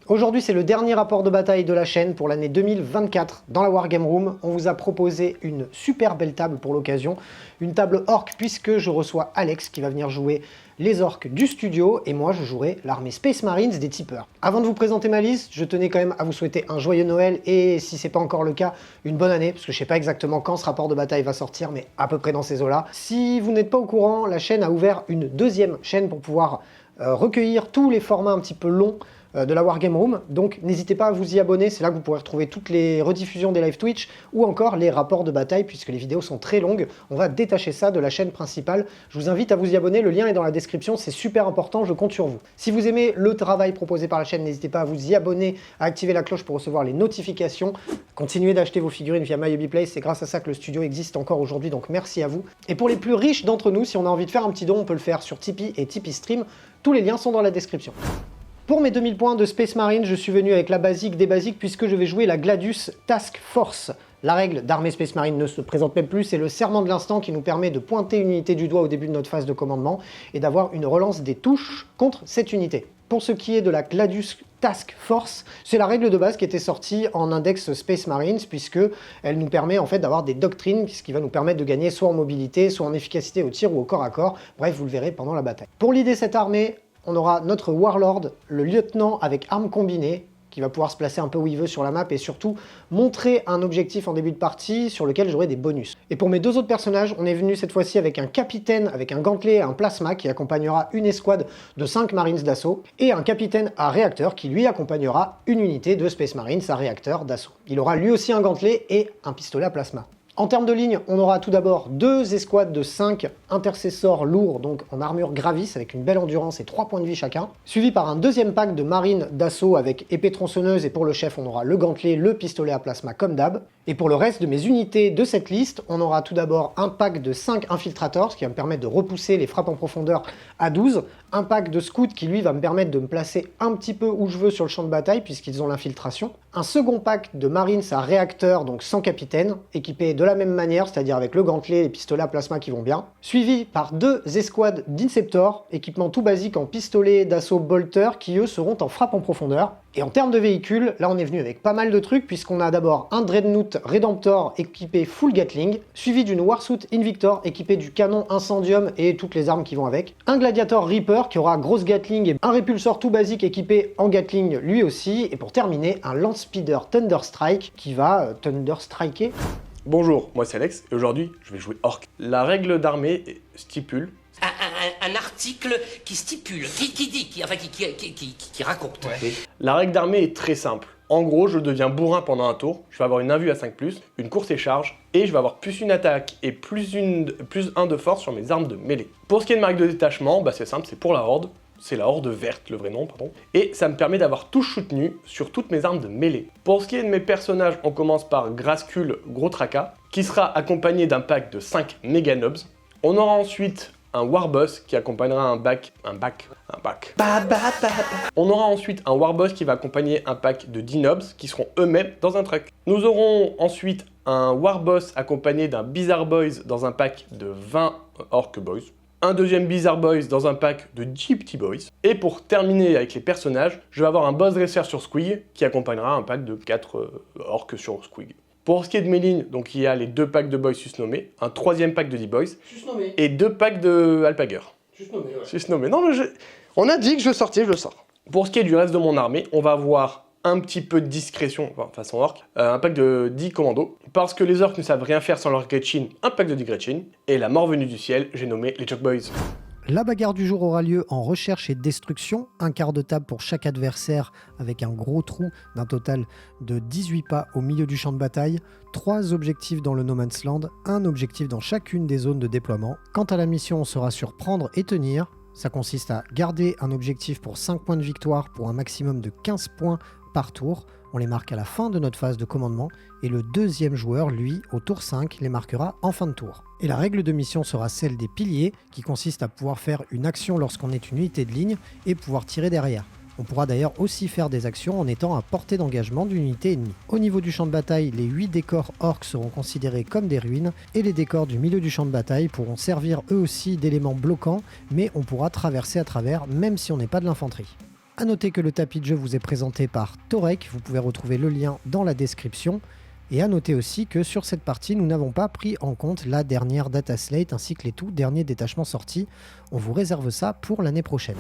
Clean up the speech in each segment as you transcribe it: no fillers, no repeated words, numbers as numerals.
Aujourd'hui, c'est le dernier rapport de bataille de la chaîne pour l'année 2024. Dans la Wargame Room, on vous a proposé une super belle table pour l'occasion. Une table orc, puisque je reçois Alex qui va venir jouer les orques du studio et moi je jouerai l'armée Space Marines des tipeurs. Avant de vous présenter ma liste, je tenais quand même à vous souhaiter un joyeux Noël et si c'est pas encore le cas, une bonne année, parce que je sais pas exactement quand ce rapport de bataille va sortir, mais à peu près dans ces eaux-là. Si vous n'êtes pas au courant, la chaîne a ouvert une deuxième chaîne pour pouvoir recueillir tous les formats un petit peu longs de la Wargame Room, donc n'hésitez pas à vous y abonner, c'est là que vous pourrez retrouver toutes les rediffusions des live Twitch ou encore les rapports de bataille puisque les vidéos sont très longues, on va détacher ça de la chaîne principale. Je vous invite à vous y abonner, le lien est dans la description, c'est super important, je compte sur vous. Si vous aimez le travail proposé par la chaîne, n'hésitez pas à vous y abonner, à activer la cloche pour recevoir les notifications, continuez d'acheter vos figurines via MyHobbyPlace, c'est grâce à ça que le studio existe encore aujourd'hui, donc merci à vous. Et pour les plus riches d'entre nous, si on a envie de faire un petit don, on peut le faire sur Tipeee et Tipeee Stream, tous les liens sont dans la description. Pour mes 2000 points de Space Marine, je suis venu avec la basique des basiques puisque je vais jouer la Gladius Task Force. La règle d'armée Space Marine ne se présente même plus, c'est le serment de l'instant qui nous permet de pointer une unité du doigt au début de notre phase de commandement et d'avoir une relance des touches contre cette unité. Pour ce qui est de la Gladius Task Force, c'est la règle de base qui était sortie en index Space Marines puisque elle nous permet en fait d'avoir des doctrines, ce qui va nous permettre de gagner soit en mobilité, soit en efficacité au tir ou au corps à corps. Bref, vous le verrez pendant la bataille. Pour l'idée cette armée, on aura notre Warlord, le lieutenant avec armes combinées, qui va pouvoir se placer un peu où il veut sur la map et surtout montrer un objectif en début de partie sur lequel j'aurai des bonus. Et pour mes deux autres personnages, on est venu cette fois-ci avec un capitaine avec un gantelet et un plasma qui accompagnera une escouade de 5 Marines d'assaut et un capitaine à réacteur qui lui accompagnera une unité de Space Marines à réacteur d'assaut. Il aura lui aussi un gantelet et un pistolet à plasma. En termes de ligne, on aura tout d'abord 2 escouades de 5 intercessors lourds, donc en armure Gravis, avec une belle endurance et 3 points de vie chacun, suivi par un deuxième pack de marines d'assaut avec épée tronçonneuse, et pour le chef, on aura le gantelet, le pistolet à plasma comme d'hab. Et pour le reste de mes unités de cette liste, on aura tout d'abord un pack de 5 infiltrators, ce qui va me permettre de repousser les frappes en profondeur à 12, un pack de scouts qui lui va me permettre de me placer un petit peu où je veux sur le champ de bataille, puisqu'ils ont l'infiltration, un second pack de marines à réacteur, donc sans capitaine, équipés de la même manière, c'est-à-dire avec le gantelet et les pistolets à plasma qui vont bien, suivi par 2 escouades d'Inceptor, équipement tout basique en pistolet d'assaut bolter, qui eux seront en frappe en profondeur. Et en termes de véhicules, là on est venu avec pas mal de trucs, puisqu'on a d'abord un Dreadnought Redemptor équipé full Gatling, suivi d'une Warsuit Invictor équipée du canon Incendium et toutes les armes qui vont avec, un Gladiator Reaper qui aura grosse Gatling et un répulsor tout basique équipé en Gatling lui aussi, et pour terminer, un Landspeeder Thunderstrike qui va Thunderstriker. Bonjour, moi c'est Alex et aujourd'hui je vais jouer Orc. La règle d'armée stipule... Un article qui stipule, qui raconte. Ouais. La règle d'armée est très simple. En gros, je deviens bourrin pendant un tour, je vais avoir une invue à 5+, une course et charge, et je vais avoir plus une attaque et plus 1 de force sur mes armes de mêlée. Pour ce qui est de ma règle de détachement, c'est simple, c'est pour la Horde. C'est la Horde verte, le vrai nom, pardon. Et ça me permet d'avoir touche soutenue sur toutes mes armes de mêlée. Pour ce qui est de mes personnages, on commence par Graskul Gros Tracas, qui sera accompagné d'un pack de 5 Mega Nobs. On aura ensuite un Warboss qui accompagnera un bac. On aura ensuite un Warboss qui va accompagner un pack de 10 Nobs qui seront eux-mêmes dans un truck. Nous aurons ensuite un Warboss accompagné d'un Bizarre Boys dans un pack de 20 Orc Boys. Un deuxième Bizarre Boys dans un pack de 10 Petits Boys. Et pour terminer avec les personnages, je vais avoir un Boss Dresser sur Squig qui accompagnera un pack de 4 Orcs sur Squig. Pour ce qui est de mes lignes, donc il y a les 2 packs de Boys susnommés, un 3e pack de 10 Boys, et 2 packs de Alpager. Susnommé, ouais. Susnommé. Non, mais on a dit que je sortais, je le sors. Pour ce qui est du reste de mon armée, on va avoir un petit peu de discrétion, enfin façon orc, un pack de 10 commandos. Parce que les orcs ne savent rien faire sans leur Gretchin, un pack de 10 Gretchin. Et la mort venue du ciel, j'ai nommé les Chuck Boys. La bagarre du jour aura lieu en recherche et destruction, un quart de table pour chaque adversaire avec un gros trou d'un total de 18 pas au milieu du champ de bataille, 3 objectifs dans le No Man's Land, un objectif dans chacune des zones de déploiement. Quant à la mission, on sera sur prendre et tenir. Ça consiste à garder un objectif pour 5 points de victoire pour un maximum de 15 points par tour. On les marque à la fin de notre phase de commandement et le deuxième joueur, lui, au tour 5, les marquera en fin de tour. Et la règle de mission sera celle des piliers, qui consiste à pouvoir faire une action lorsqu'on est une unité de ligne et pouvoir tirer derrière. On pourra d'ailleurs aussi faire des actions en étant à portée d'engagement d'une unité ennemie. Au niveau du champ de bataille, les 8 décors orcs seront considérés comme des ruines et les décors du milieu du champ de bataille pourront servir eux aussi d'éléments bloquants, mais on pourra traverser à travers même si on n'est pas de l'infanterie. A noter que le tapis de jeu vous est présenté par Torek, vous pouvez retrouver le lien dans la description. Et à noter aussi que sur cette partie, nous n'avons pas pris en compte la dernière data slate ainsi que les tout derniers détachements sortis. On vous réserve ça pour l'année prochaine.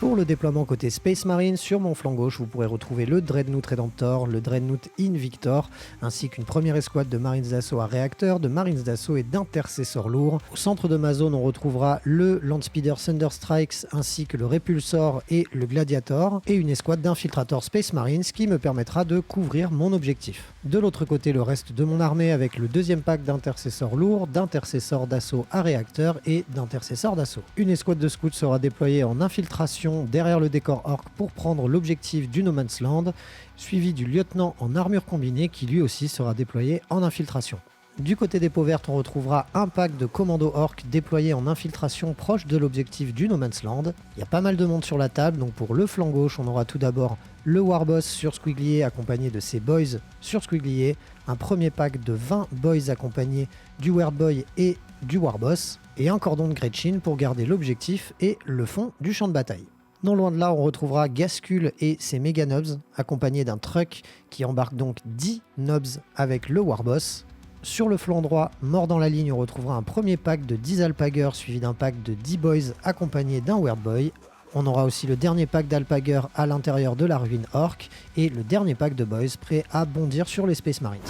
Pour le déploiement côté Space Marine, sur mon flanc gauche, vous pourrez retrouver le Dreadnought Redemptor, le Dreadnought Invictor, ainsi qu'une première escouade de Marines d'assaut à réacteur, de Marines d'assaut et d'intercesseurs lourds. Au centre de ma zone, on retrouvera le Landspeeder Thunderstrikes, ainsi que le Repulsor et le Gladiator, et une escouade d'infiltrateurs Space Marines qui me permettra de couvrir mon objectif. De l'autre côté, le reste de mon armée avec le deuxième pack d'intercesseurs lourds, d'intercesseurs d'assaut à réacteur et d'intercesseurs d'assaut. Une escouade de scouts sera déployée en infiltration derrière le décor orc pour prendre l'objectif du No Man's Land, suivi du lieutenant en armure combinée qui lui aussi sera déployé en infiltration. Du côté des peaux vertes, on retrouvera un pack de commandos orc déployés en infiltration proche de l'objectif du No Man's Land. Il y a pas mal de monde sur la table, donc pour le flanc gauche, on aura tout d'abord le Warboss sur Squiglier accompagné de ses boys sur Squiglier, un premier pack de 20 boys accompagnés du Weirdboy et du Warboss, et un cordon de Gretchen pour garder l'objectif et le fond du champ de bataille. Non loin de là, on retrouvera Gascule et ses méga nobs, accompagnés d'un truck qui embarque donc 10 nobs avec le Warboss. Sur le flanc droit, mort dans la ligne, on retrouvera un premier pack de 10 Alpagers suivi d'un pack de 10 boys accompagnés d'un Weirdboy. On aura aussi le dernier pack d'Alpager à l'intérieur de la ruine orc et le dernier pack de boys prêts à bondir sur les Space Marines.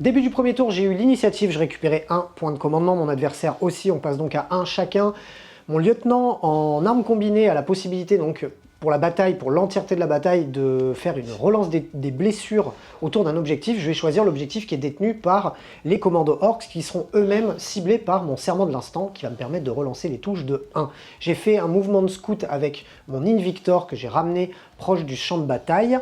Début du premier tour, j'ai eu l'initiative, je récupérais un point de commandement, mon adversaire aussi, on passe donc à 1 chacun. Mon lieutenant en armes combinées a la possibilité donc pour la bataille, pour l'entièreté de la bataille, de faire une relance des blessures autour d'un objectif. Je vais choisir l'objectif qui est détenu par les commandos orcs qui seront eux-mêmes ciblés par mon serment de l'instant qui va me permettre de relancer les touches de 1. J'ai fait un mouvement de scout avec mon Invictor que j'ai ramené proche du champ de bataille.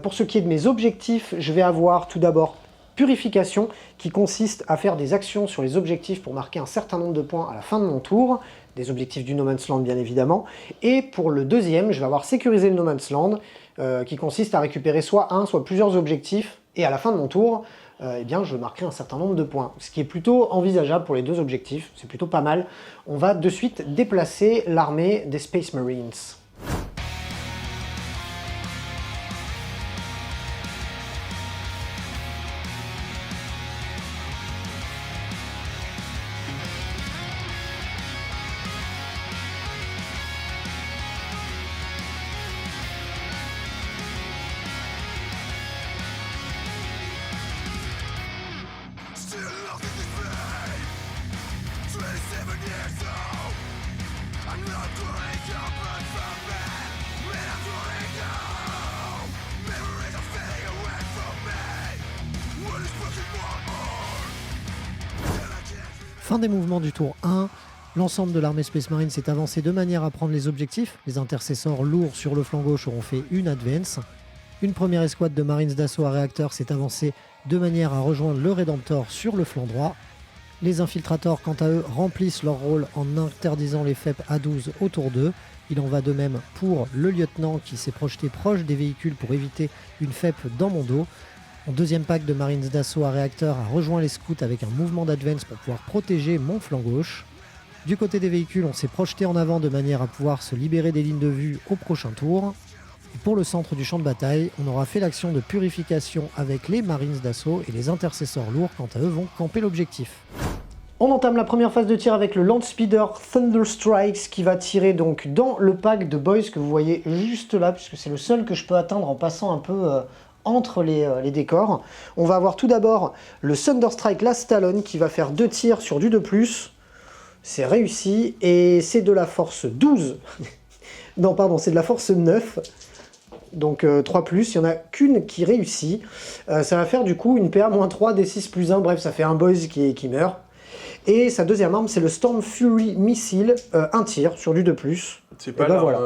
Pour ce qui est de mes objectifs, je vais avoir tout d'abord Purification qui consiste à faire des actions sur les objectifs pour marquer un certain nombre de points à la fin de mon tour, des objectifs du No Man's Land bien évidemment, et pour le deuxième, je vais avoir sécurisé le No Man's Land qui consiste à récupérer soit un, soit plusieurs objectifs, et à la fin de mon tour, eh bien, je marquerai un certain nombre de points, ce qui est plutôt envisageable pour les deux objectifs, c'est plutôt pas mal. On va de suite déplacer l'armée des Space Marines. Fin des mouvements du tour 1, l'ensemble de l'armée Space Marine s'est avancé de manière à prendre les objectifs. Les intercesseurs lourds sur le flanc gauche auront fait une advance. Une première escouade de Marines d'assaut à réacteur s'est avancée de manière à rejoindre le Redemptor sur le flanc droit. Les infiltrateurs, quant à eux, remplissent leur rôle en interdisant les FEP A12 autour d'eux. Il en va de même pour le lieutenant qui s'est projeté proche des véhicules pour éviter une FEP dans mon dos. Mon deuxième pack de Marines d'assaut à réacteur a rejoint les scouts avec un mouvement d'advance pour pouvoir protéger mon flanc gauche. Du côté des véhicules, on s'est projeté en avant de manière à pouvoir se libérer des lignes de vue au prochain tour. Et pour le centre du champ de bataille, on aura fait l'action de purification avec les Marines d'assaut et les intercesseurs lourds, quant à eux, vont camper l'objectif. On entame la première phase de tir avec le Landspeeder Thunderstrikes qui va tirer donc dans le pack de boys que vous voyez juste là, puisque c'est le seul que je peux atteindre en passant un peu entre les décors. On va avoir tout d'abord le Thunderstrike Last Talon qui va faire 2 tirs sur du 2+. C'est réussi et c'est de la force 12. Non pardon, c'est de la force 9. Donc 3+, il n'y en a qu'une qui réussit. Ça va faire du coup une PA-3 des 6+1, bref ça fait un boys qui meurt. Et sa deuxième arme c'est le Storm Fury Missile, 1 tir sur du 2+. C'est pas là, voilà.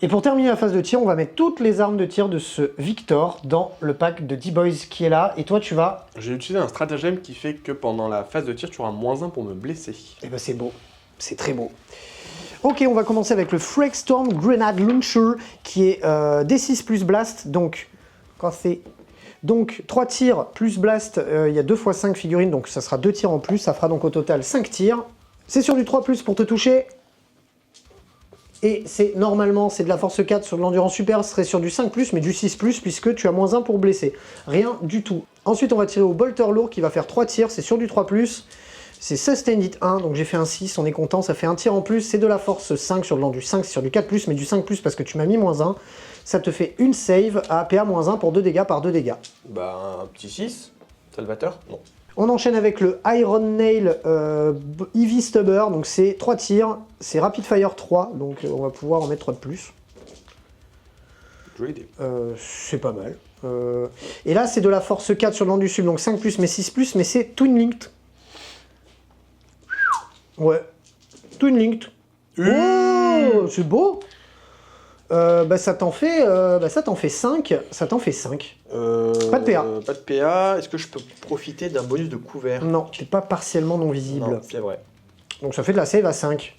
Et pour terminer la phase de tir, on va mettre toutes les armes de tir de ce Victor dans le pack de 10 boys qui est là. Et toi, tu vas... J'ai utilisé un stratagème qui fait que pendant la phase de tir, tu auras -1 pour me blesser. Eh ben c'est beau, c'est très beau. Ok, on va commencer avec le Freakstorm Grenade Launcher qui est D6 plus Blast. Donc, quand c'est... Donc 3 tirs plus Blast, il y a 2 x 5 figurines, donc ça sera 2 tirs en plus. Ça fera donc au total 5 tirs. C'est sur du 3+, pour te toucher. Et c'est normalement, c'est de la force 4 sur de l'endurance super, ce serait sur du 5+, mais du 6+, puisque tu as -1 pour blesser. Rien du tout. Ensuite, on va tirer au bolter lourd qui va faire 3 tirs, c'est sur du 3+. C'est Sustained Hit 1, donc j'ai fait un 6, on est content, ça fait un tir en plus. C'est de la force 5 sur du 5, c'est sur du 4+, mais du 5+, parce que tu m'as mis -1. Ça te fait une save à PA -1 pour 2 dégâts par 2 dégâts. Bah, un petit 6. Salvateur? Non. On enchaîne avec le Iron Nail Heavy Stubber, donc c'est 3 tirs, c'est Rapid Fire 3, donc on va pouvoir en mettre 3 de plus. Jolie idée. C'est pas mal. Et là c'est de la force 4 sur le du sub, donc 5+, mais 6+, mais c'est Twin Linked. Ouais, Twin Linked. Oh, c'est beau. Bah ça t'en fait 5. Ça t'en fait 5. Pas de PA. Pas de PA. Est-ce que je peux profiter d'un bonus de couvert? Non, t'es pas partiellement non visible. Non, c'est vrai. Donc ça fait de la save à 5.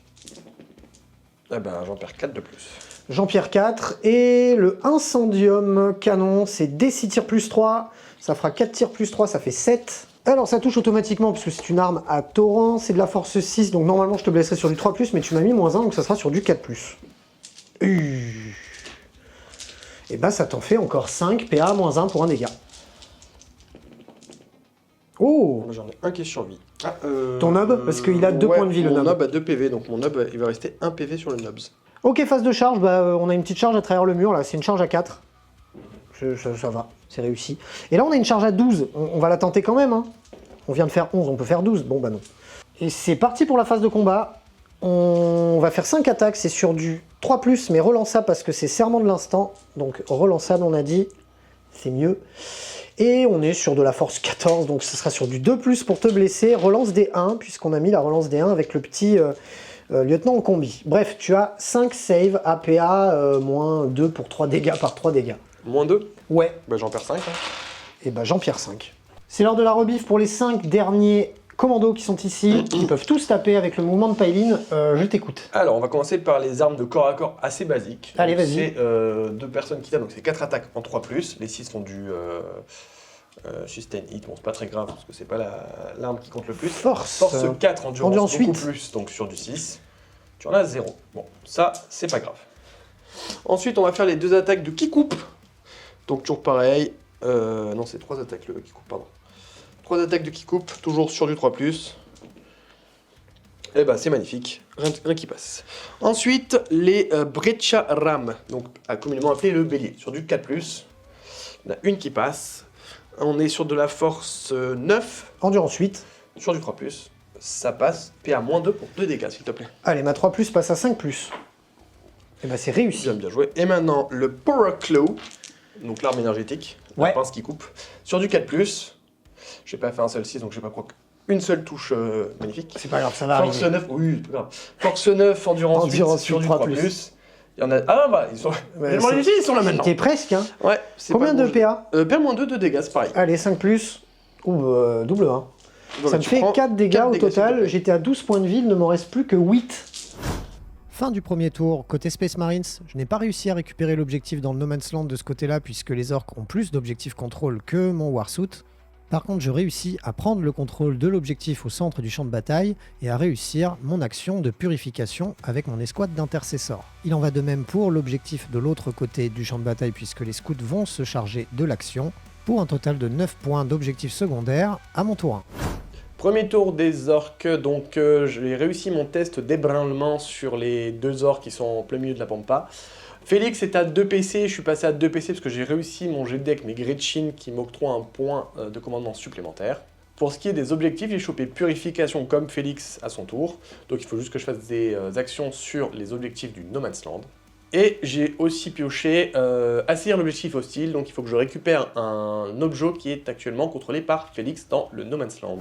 Eh ben, j'en perds 4 de plus. Jean-Pierre 4. Et le Incendium Canon, c'est D6 tirs plus 3. Ça fera 4 tirs plus 3, ça fait 7. Alors ça touche automatiquement, parce que c'est une arme à torrent. C'est de la force 6, donc normalement je te blesserai sur du 3+, mais tu m'as mis -1, donc ça sera sur du 4+. Et bah ça t'en fait encore 5, PA -1 pour un dégât. Oh! J'en ai un qui est survie. Ton nob? Parce qu'il a 2 points de vie, le Mon nob. nob a 2 PV, donc mon nob, il va rester 1 PV sur le nobs. Ok, phase de charge, bah on a une petite charge à travers le mur, là, c'est une charge à 4. Ça va, c'est réussi. Et là on a une charge à 12, on va la tenter quand même, hein. On vient de faire 11, on peut faire 12, bon bah non. Et c'est parti pour la phase de combat. On va faire 5 attaques, c'est sur du 3+, mais relançable parce que c'est serment de l'instant. Donc relançable, on a dit, c'est mieux. Et on est sur de la force 14, donc ce sera sur du 2+, pour te blesser. Relance des 1, puisqu'on a mis la relance des 1 avec le petit lieutenant en combi. Bref, tu as 5 saves APA, -2 pour 3 dégâts par 3 dégâts. -2? Ouais. Bah j'en perds 5. Hein. Et bah Jean-Pierre 5. C'est l'heure de la rebif pour les 5 derniers commandos qui sont ici, qui peuvent tous taper avec le mouvement de Pylene. Je t'écoute. Alors, on va commencer par les armes de corps à corps assez basiques. Allez, vas-y. C'est 2 personnes qui tapent, donc c'est 4 attaques en 3+. Les 6 sont du sustain hit. Bon, c'est pas très grave, parce que c'est pas l'arme qui compte le plus. Force 4, endurance beaucoup 8. plus, donc sur du 6. Tu en as 0. Bon, ça, c'est pas grave. Ensuite, on va faire les 2 attaques de qui coupe. Donc toujours pareil. Non, c'est 3 attaques le qui coupe, pardon. 3 attaques de qui coupe, toujours sur du 3+. Et bah c'est magnifique, rien qui passe. Ensuite, les Breccia Ram, donc communément appelé le bélier, sur du 4+. On a une qui passe. On est sur de la force 9. Endurance 8. Sur du 3+. Ça passe, PA -2 pour 2 dégâts, s'il te plaît. Allez, ma 3+ passe à 5+. Et bah c'est réussi. Bien joué. Et maintenant, le Power Claw, donc l'arme énergétique, Ouais. la pince qui coupe, sur du 4+. J'ai pas fait un seul 6, donc j'ai pas une seule touche magnifique. C'est pas grave, ça va Force arriver. 9, oui, c'est pas grave. Force 9, endurance 8, sur du 3+. Il y en a... Ah bah, ils sont... Ouais, ils sont là maintenant. T'es presque, hein. Ouais, c'est Combien pas de bon, PA? PA -2 de dégâts, c'est pareil. Allez, 5+. Ouh, double 1. Voilà, Ça me tu fait prends 4 dégâts 4 au dégâts, s'il te total. plaît. J'étais à 12 points de vie, il ne m'en reste plus que 8. Fin du premier tour. Côté Space Marines, je n'ai pas réussi à récupérer l'objectif dans le No Man's Land de ce côté-là, puisque les orques ont plus d'objectifs contrôle que mon Warsuit. Par contre, je réussis à prendre le contrôle de l'objectif au centre du champ de bataille et à réussir mon action de purification avec mon escouade d'intercesseurs. Il en va de même pour l'objectif de l'autre côté du champ de bataille, puisque les scouts vont se charger de l'action, pour un total de 9 points d'objectif secondaire à mon tour 1. Premier tour des orques, donc j'ai réussi mon test d'ébranlement sur les 2 orques qui sont en plein milieu de la pampa. Félix est à 2 PC, je suis passé à 2 PC parce que j'ai réussi mon jet de deck, mes Gretchen qui m'octroient un point de commandement supplémentaire. Pour ce qui est des objectifs, j'ai chopé Purification comme Félix à son tour, donc il faut juste que je fasse des actions sur les objectifs du No Man's Land. Et j'ai aussi pioché assaillir l'objectif hostile, donc il faut que je récupère un objet qui est actuellement contrôlé par Félix dans le No Man's Land.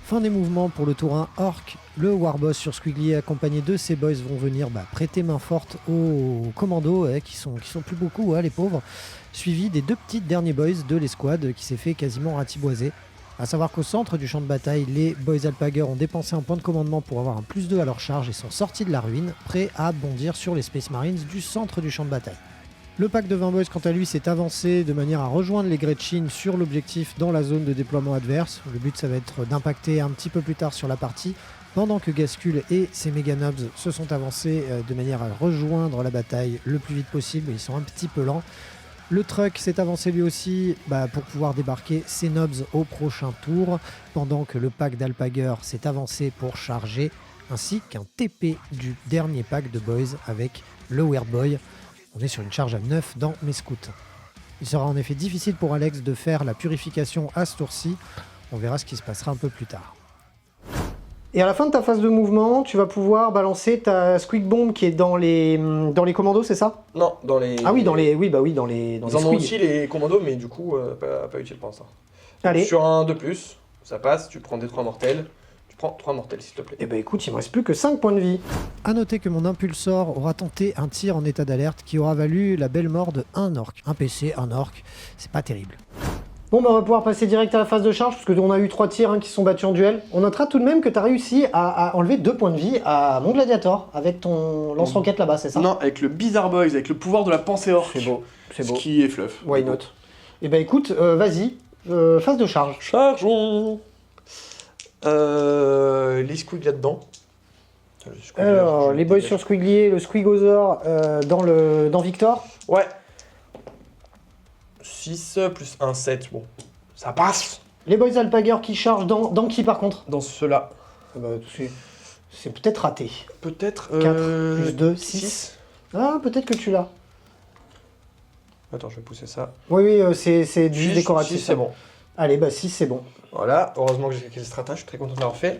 Fin des mouvements pour le tour 1 Orc. Le Warboss sur Squiggly accompagné de ses boys vont venir prêter main forte aux commandos qui sont plus beaucoup, les pauvres. Suivi des 2 petites derniers boys de l'escouade qui s'est fait quasiment ratiboiser. A savoir qu'au centre du champ de bataille, les boys Alpager ont dépensé un point de commandement pour avoir un +2 à leur charge et sont sortis de la ruine, prêts à bondir sur les Space Marines du centre du champ de bataille. Le pack de 20 boys, quant à lui, s'est avancé de manière à rejoindre les Gretchen sur l'objectif dans la zone de déploiement adverse. Le but, ça va être d'impacter un petit peu plus tard sur la partie, pendant que Gaskull et ses méga nobs se sont avancés de manière à rejoindre la bataille le plus vite possible. Ils sont un petit peu lents. Le truck s'est avancé lui aussi pour pouvoir débarquer ses nobs au prochain tour, pendant que le pack d'Alpager s'est avancé pour charger, ainsi qu'un TP du dernier pack de boys avec le Weird Boy. On est sur une charge à 9 dans mes scouts. Il sera en effet difficile pour Alex de faire la purification à ce tour-ci. On verra ce qui se passera un peu plus tard. Et à la fin de ta phase de mouvement, tu vas pouvoir balancer ta Squig Bomb qui est dans les commandos, c'est ça? Non, dans les... Ah oui, dans les Ils en ont squigs. aussi les commandos, mais du coup, pas utile pour l'instant. Allez. Sur un 2+, ça passe, tu prends des 3 mortels. Tu prends 3 mortels, s'il te plaît. Eh ben écoute, il me reste plus que 5 points de vie. A noter que mon impulsor aura tenté un tir en état d'alerte qui aura valu la belle mort de un orc. Un PC, un orc, c'est pas terrible. Bon, on va pouvoir passer direct à la phase de charge, parce qu'on a eu 3 tirs qui se sont battus en duel. On notera tout de même que tu as réussi à enlever 2 points de vie à mon gladiator, avec ton lance-roquette là-bas, c'est ça? Non, avec le Bizarre Boys, avec le pouvoir de la pensée orque. C'est beau, c'est beau. Ce qui est fluff. Why not? Eh ben écoute, vas-y, phase de charge. Chargeons. Les squigs là-dedans. Alors, les boys sur Squiggly, le Squigosaur dans Victor. Ouais. 6 plus 1, 7. Bon, ça passe. Les boys Alpager qui chargent dans qui par contre? Dans ceux-là. C'est peut-être raté. Peut-être... 4 plus 2, 6. Ah, peut-être que tu l'as. Attends, je vais pousser ça. Oui, c'est juste décoratif. 6, c'est bon. Allez, 6, c'est bon. Voilà, heureusement que j'ai quelques stratas, je suis très content de l'avoir fait.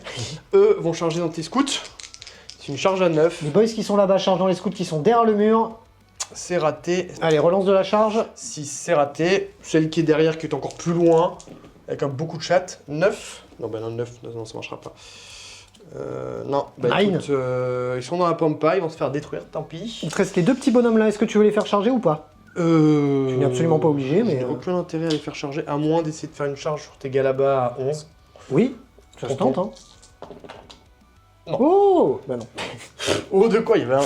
Eux vont charger dans tes scouts. C'est une charge à 9. Les boys qui sont là-bas chargent dans les scouts qui sont derrière le mur. C'est raté. Allez, relance de la charge. 6, c'est raté. Celle qui est derrière, qui est encore plus loin, avec beaucoup de chat. 9. Non, ben non, 9, non, ça marchera pas. Non, bah écoute, ils sont dans la pampa, ils vont se faire détruire, tant pis. Il te reste les 2 petits bonhommes là, est-ce que tu veux les faire charger ou pas? Tu n'es absolument pas obligé, mais... J'ai aucun intérêt à les faire charger, à moins d'essayer de faire une charge sur tes gars là-bas à 11. Oui, ça se tente, hein. Non. Oh, bah non. Oh, de quoi? Il y avait un 1.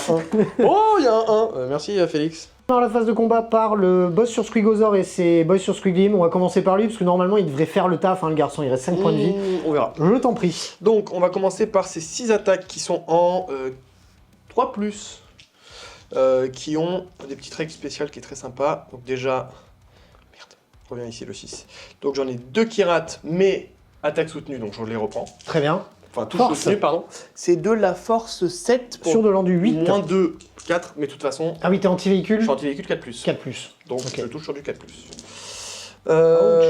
Oh, il y a un 1. Merci, Félix. Dans la phase de combat par le boss sur Squigosaur et ses boys sur Squigly, on va commencer par lui, parce que normalement il devrait faire le taf, le garçon, il reste 5 points de vie. On verra. Je t'en prie. Donc, on va commencer par ces 6 attaques qui sont en 3+, qui ont des petites règles spéciales qui est très sympa. Donc déjà, merde, reviens ici le 6. Donc j'en ai 2 qui ratent, mais attaque soutenue, donc je les reprends. Très bien. Enfin, touche soutenue, pardon. C'est de la force 7 pour sur de l'endu 8. Moins 2, 4, mais de toute façon... Ah oui, t'es anti-véhicule? Je suis anti-véhicule 4+. 4+. Donc okay. je touche sur du 4+.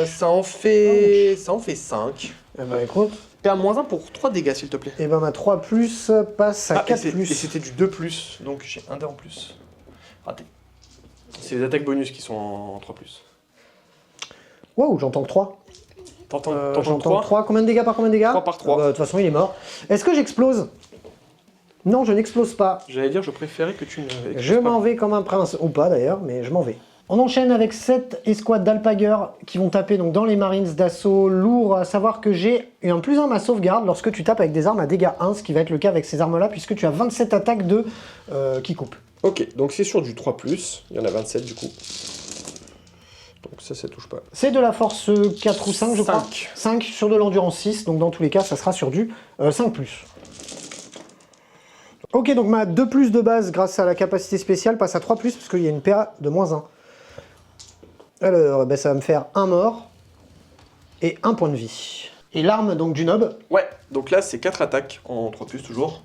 Ça en fait 5. Eh ben écoute... Perds moins 1 pour 3 dégâts, s'il te plaît. Et ben ma 3+ passe à 4+. Et c'était du 2+, donc j'ai un dé en plus. Raté. C'est les attaques bonus qui sont en 3+. Waouh, j'entends que 3. J'entends 3. Combien de dégâts par combien de dégâts? 3 par 3. De toute façon, il est mort. Est-ce que j'explose? Non, je n'explose pas. J'allais dire, je préférais que tu ne... Je m'en vais comme un prince. Ou pas d'ailleurs, mais je m'en vais. On enchaîne avec 7 escouades d'Alpager qui vont taper donc dans les Marines d'assaut lourd. À savoir que j'ai un +1 ma sauvegarde lorsque tu tapes avec des armes à dégâts 1, ce qui va être le cas avec ces armes-là, puisque tu as 27 attaques qui coupent. Ok, donc c'est sur du 3+, il y en a 27 du coup. Donc ça touche pas. C'est de la force 4 ou 5, je crois. 5 sur de l'endurance 6, donc dans tous les cas, ça sera sur du 5+. Ok, donc ma 2+ de base, grâce à la capacité spéciale, passe à 3+, parce qu'il y a une PA de -1. Alors, ben, ça va me faire un mort et 1 point de vie. Et l'arme donc du nob? Ouais, donc là c'est 4 attaques en 3+, toujours.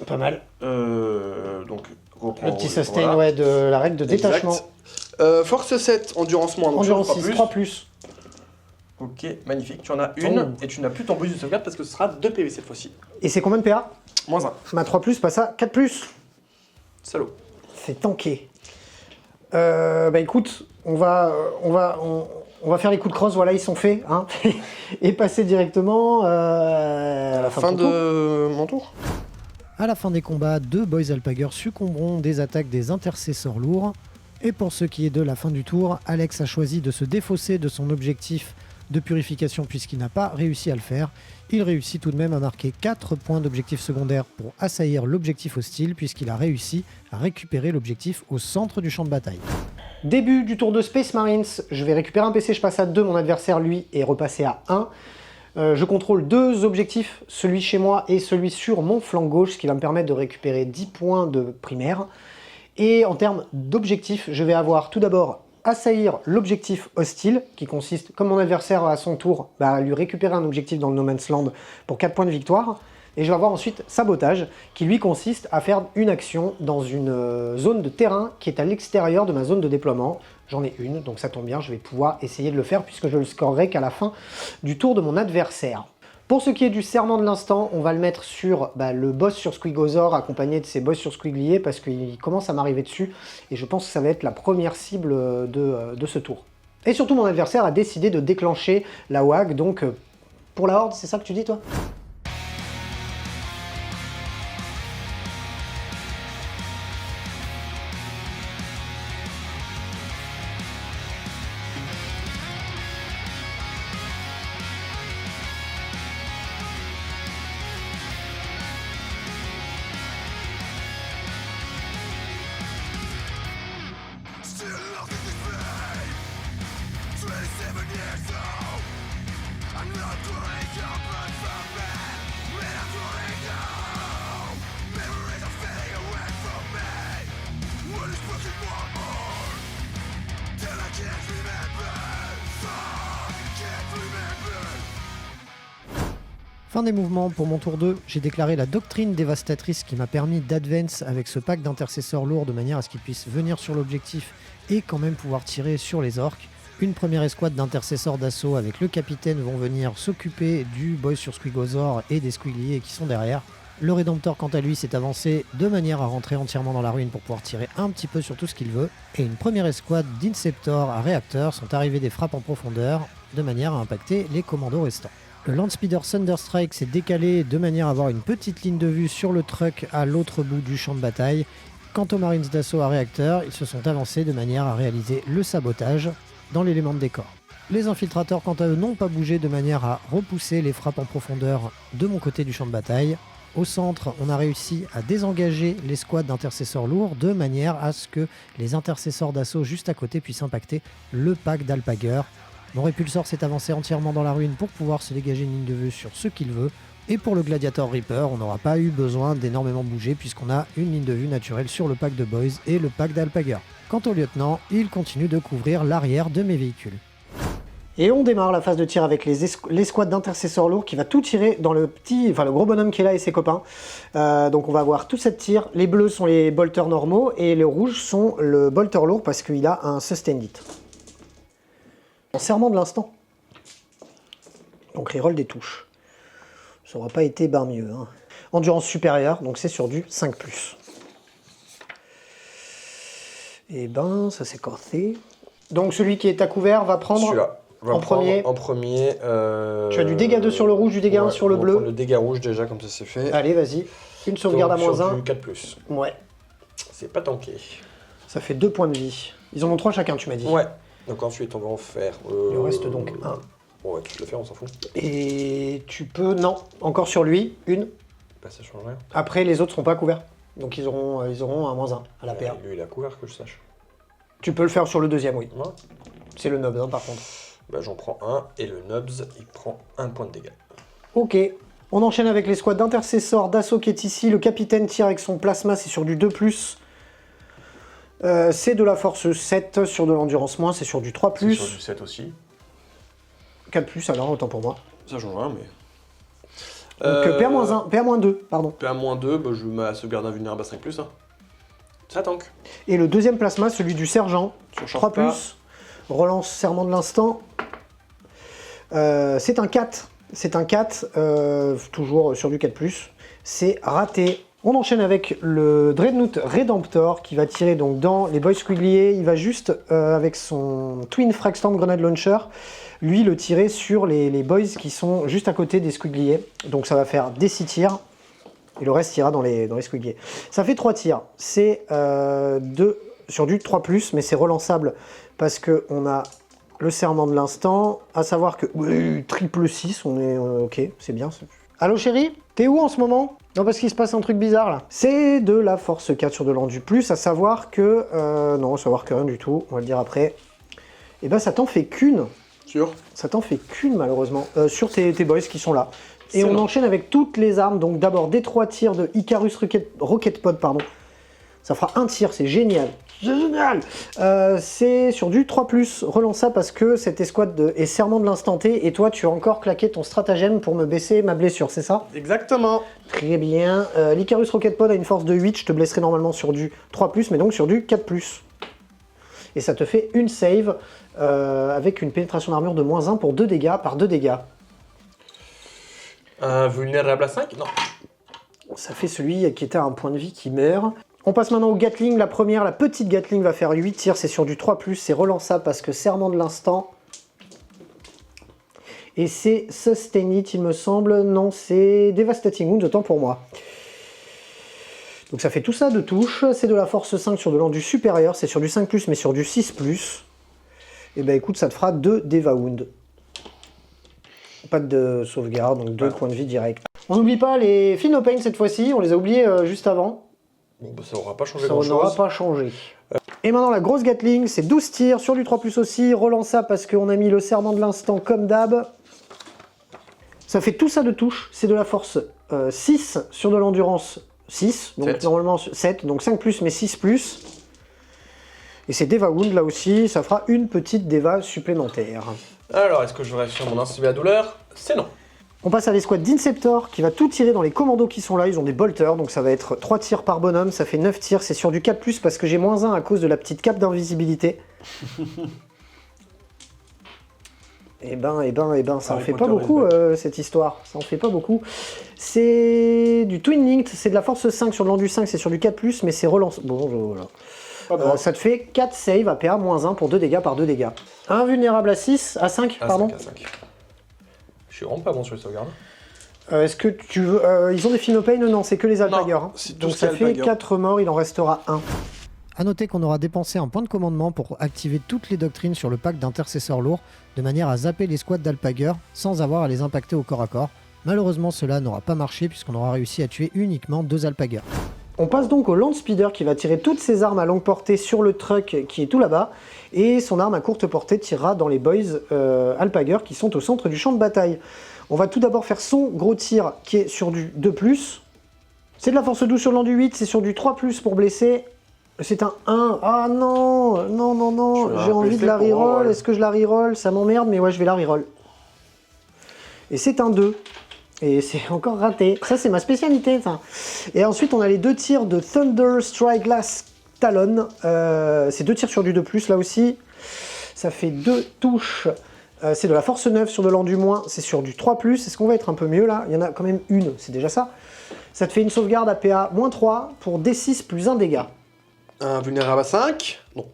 Pas mal. Donc reprends... Le petit sustain, voilà. Ouais, de la règle de détachement. Force 7, endurance moins, donc endurance 6, 3+. Ok, magnifique. Tu en as une, et tu n'as plus ton bonus de sauvegarde parce que ce sera 2 PV cette fois-ci. Et c'est combien de PA? -1. Ma 3+ passe à 4+. Salaud. C'est tanké. Bah écoute, on va faire les coups de crosse, voilà, ils sont faits, hein, et passer directement à la fin de mon tour. À la fin des combats, 2 Boys Alpager succomberont des attaques des intercesseurs lourds. Et pour ce qui est de la fin du tour, Alex a choisi de se défausser de son objectif de purification puisqu'il n'a pas réussi à le faire. Il réussit tout de même à marquer 4 points d'objectif secondaire pour assaillir l'objectif hostile puisqu'il a réussi à récupérer l'objectif au centre du champ de bataille. Début du tour de Space Marines, je vais récupérer un PC, je passe à 2, mon adversaire lui est repassé à 1. Je contrôle 2 objectifs, celui chez moi et celui sur mon flanc gauche, ce qui va me permettre de récupérer 10 points de primaire. Et en termes d'objectifs, je vais avoir tout d'abord assaillir l'objectif hostile, qui consiste, comme mon adversaire à son tour, à lui récupérer un objectif dans le No Man's Land pour 4 points de victoire. Et je vais avoir ensuite sabotage, qui lui consiste à faire une action dans une zone de terrain qui est à l'extérieur de ma zone de déploiement. J'en ai une, donc ça tombe bien, je vais pouvoir essayer de le faire puisque je le scorerai qu'à la fin du tour de mon adversaire. Pour ce qui est du serment de l'instant, on va le mettre sur le boss sur Squigozor accompagné de ses boss sur Squiglier parce qu'il commence à m'arriver dessus et je pense que ça va être la première cible de ce tour. Et surtout mon adversaire a décidé de déclencher la WAG, donc pour la Horde, c'est ça que tu dis toi ? Fin des mouvements, pour mon tour 2, j'ai déclaré la doctrine dévastatrice qui m'a permis d'advance avec ce pack d'intercesseurs lourds de manière à ce qu'ils puissent venir sur l'objectif et quand même pouvoir tirer sur les orques. Une première escouade d'intercesseurs d'assaut avec le capitaine vont venir s'occuper du boy sur Squigozor et des Squigliers qui sont derrière. Le Rédempteur quant à lui s'est avancé de manière à rentrer entièrement dans la ruine pour pouvoir tirer un petit peu sur tout ce qu'il veut. Et une première escouade d'Inceptor à réacteur sont arrivés des frappes en profondeur de manière à impacter les commandos restants. Le Landspeeder Thunderstrike s'est décalé de manière à avoir une petite ligne de vue sur le truck à l'autre bout du champ de bataille. Quant aux Marines d'assaut à réacteur, ils se sont avancés de manière à réaliser le sabotage dans l'élément de décor. Les infiltrateurs quant à eux n'ont pas bougé de manière à repousser les frappes en profondeur de mon côté du champ de bataille. Au centre, on a réussi à désengager les squads d'intercesseurs lourds de manière à ce que les intercesseurs d'assaut juste à côté puissent impacter le pack d'Alpager. Mon répulsor s'est avancé entièrement dans la ruine pour pouvoir se dégager une ligne de vue sur ce qu'il veut. Et pour le Gladiator Reaper, on n'aura pas eu besoin d'énormément bouger puisqu'on a une ligne de vue naturelle sur le pack de Boys et le pack d'Alpager. Quant au lieutenant, il continue de couvrir l'arrière de mes véhicules. Et on démarre la phase de tir avec les squads d'intercesseurs lourds qui va tout tirer dans le gros bonhomme qui est là et ses copains. Donc on va avoir tout cette tir. Les bleus sont les bolters normaux et les rouges sont le bolter lourd parce qu'il a un sustained hit. En serment de l'instant. Donc reroll des touches. Ça n'aura pas été ben mieux. Hein. Endurance supérieure, donc c'est sur du 5+. Et ben ça c'est corsé. Donc celui qui est à couvert va prendre... Celui-là. En premier. Tu as du dégât 2 sur le rouge, du dégât 1 sur le bleu. Le dégât rouge déjà, comme ça c'est fait. Allez, vas-y. Une sauvegarde à moins 1. Du 4+. Ouais. C'est pas tanké. Ça fait 2 points de vie. Ils en ont 3 chacun, tu m'as dit. Ouais. Donc ensuite on va en faire... Il en reste donc 1. Bon, ouais, tu peux le faire, on s'en fout. Et tu peux... Non, encore sur lui, une. Bah ça change rien. Après, les autres seront pas couverts. Donc ils auront un moins 1 à la PA. Lui, il a couvert, que je sache. Tu peux le faire sur le deuxième, oui. Ouais. C'est le Nobs, hein, par contre. Bah j'en prends un, et le Nobs, il prend 1 point de dégâts. Ok. On enchaîne avec les squads d'intercesseurs d'assaut qui est ici. Le capitaine tire avec son plasma, c'est sur du 2+. C'est de la force 7 sur de l'endurance moins, c'est sur du 3+. C'est sur du 7 aussi. 4+, alors autant pour moi. Ça change rien, mais... Donc PA-1, PA-2, pardon. PA-2, bah, je mets à sauvegarde invulnérable à 5+. Hein. Ça tank. Et le deuxième plasma, celui du sergent, sur 3+. Relance serment de l'instant. C'est un 4. C'est un 4, toujours sur du 4+. C'est raté. On enchaîne avec le Dreadnought Redemptor qui va tirer donc dans les Boys Squiglier. Il va juste, avec son Twin Fragstorm Grenade Launcher, lui le tirer sur les Boys qui sont juste à côté des Squiglier. Donc ça va faire des 6 tirs et le reste ira dans les Squiglier. Ça fait 3 tirs. C'est sur du 3+, mais c'est relançable parce qu'on a le serment de l'instant. À savoir que triple 6, on est ok, c'est bien. Allô chérie, t'es où en ce moment? Non, parce qu'il se passe un truc bizarre là. C'est de la force 4 sur de l'endu plus, à savoir que... non, à savoir que rien du tout, on va le dire après. Et ben ça t'en fait qu'une. Sûr. Ça t'en fait qu'une malheureusement, sur tes boys qui sont là. Et on enchaîne avec toutes les armes, donc d'abord des 3 tirs de Icarus Rocket Pod, pardon. Ça fera un tir, c'est génial. C'est génial. C'est sur du 3+, relance ça parce que cette escouade est serment de l'instant T et toi tu as encore claqué ton stratagème pour me baisser ma blessure, c'est ça? Exactement. Très bien. L'Icarus Rocket Pod a une force de 8, je te blesserai normalement sur du 3+, mais donc sur du 4+. Et ça te fait une save avec une pénétration d'armure de -1 pour 2 dégâts par 2 dégâts. Vulnérable à 5? Non. Ça fait celui qui était à un point de vie qui meurt. On passe maintenant au Gatling. La première, la petite Gatling va faire 8 tirs, c'est sur du 3+, c'est relançable parce que serment de l'instant. Et c'est Sustain It, il me semble. Non, c'est Devastating Wound, autant pour moi. Donc ça fait tout ça de touche. C'est de la force 5 sur de l'endu supérieur, c'est sur du 5+, mais sur du 6+. Et ben écoute, ça te fera 2 Deva Wound. Pas de sauvegarde, donc 2 points de vie direct. On n'oublie pas les Feel No Pain cette fois-ci, on les a oubliés juste avant. Bon, bah, ça n'aura pas changé Ça grand-chose. n'aura pas changé. Et maintenant la grosse Gatling, c'est 12 tirs sur du 3+ aussi, relançable parce qu'on a mis le serment de l'instant comme d'hab. Ça fait tout ça de touche, c'est de la force 6 sur de l'endurance 6, donc 7. Normalement 7, donc 5+, mais 6+. Et c'est Deva Wound là aussi, ça fera une petite Deva supplémentaire. Alors, est-ce que je réussis mon insister à douleur? C'est non. On passe à l'escouade d'Inceptor qui va tout tirer dans les commandos qui sont là. Ils ont des bolters, donc ça va être 3 tirs par bonhomme. Ça fait 9 tirs, c'est sur du 4+, parce que j'ai -1 à cause de la petite cape d'invisibilité. Eh ben, ça en fait pas beaucoup cette histoire. Ça en fait pas beaucoup. C'est du Twin Linked, c'est de la force 5 sur de l'endu 5, c'est sur du 4+, mais c'est relance. Bon, voilà. Ça te fait 4 save à PA -1 pour 2 dégâts par 2 dégâts. Invulnérable à 6, à 5, pardon. 5. Je suis vraiment pas bon sur les sauvegardes. Est-ce que tu veux... ils ont des Feel No Pain? Non, c'est que les Alpagers. Hein. Donc ça fait 4 morts, il en restera 1. A noter qu'on aura dépensé un point de commandement pour activer toutes les doctrines sur le pack d'intercesseurs lourds, de manière à zapper les squads d'Alpagers sans avoir à les impacter au corps à corps. Malheureusement, cela n'aura pas marché puisqu'on aura réussi à tuer uniquement 2 Alpagers. On passe donc au Land Speeder qui va tirer toutes ses armes à longue portée sur le truck qui est tout là-bas, et son arme à courte portée tirera dans les boys Alpagers qui sont au centre du champ de bataille. On va tout d'abord faire son gros tir qui est sur du 2+. C'est de la force 12 sur l'endu 8, c'est sur du 3+, pour blesser. C'est un 1. Ah non, non, j'ai envie de la reroll. Est-ce que je la reroll? Ça m'emmerde, mais ouais, je vais la reroll. Et c'est un 2. Et c'est encore raté. Ça, c'est ma spécialité, ça. Et ensuite, on a les 2 tirs de Thunder Strike Glass Talon. C'est 2 tirs sur du 2+, là aussi. Ça fait 2 touches. C'est de la force 9 sur de l'endu moins. C'est sur du 3+. Est-ce qu'on va être un peu mieux, là? Il y en a quand même une, c'est déjà ça. Ça te fait une sauvegarde à PA -3 pour D6 plus 1 dégât. Vulnérable à 5? Non.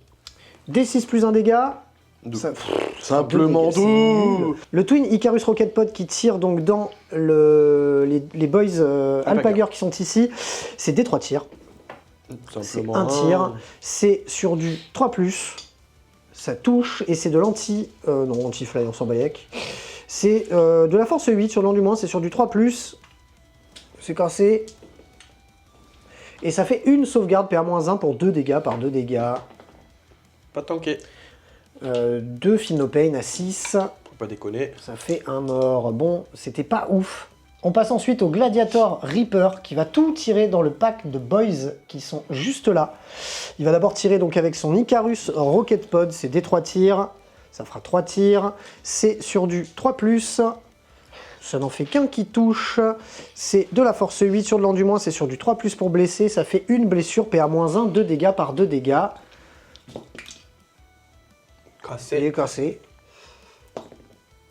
D6 plus 1 dégât. Simplement doux. Le Twin Icarus Rocket Pod qui tire donc dans les boys Alpagers qui sont ici, c'est des 3 tirs. C'est un tir. C'est sur du 3+. Ça touche et c'est de l'anti... non, anti-fly, on s'en bat les mecs. C'est de la force 8 sur l'endu moins, c'est sur du 3+. C'est cassé. Et ça fait une sauvegarde PA-1 pour 2 dégâts par 2 dégâts. Pas tanké. 2 Feel No Pain à 6. Faut pas déconner. Ça fait un mort. Bon, c'était pas ouf. On passe ensuite au Gladiator Reaper qui va tout tirer dans le pack de boys qui sont juste là. Il va d'abord tirer donc avec son Icarus Rocket Pod, c'est des 3 tirs. Ça fera 3 tirs. C'est sur du 3+. Ça n'en fait qu'un qui touche. C'est de la force 8 sur de l'endu moins, c'est sur du 3+ pour blesser. Ça fait une blessure, PA-1, 2 dégâts par 2 dégâts. Cassé. Il est cassé.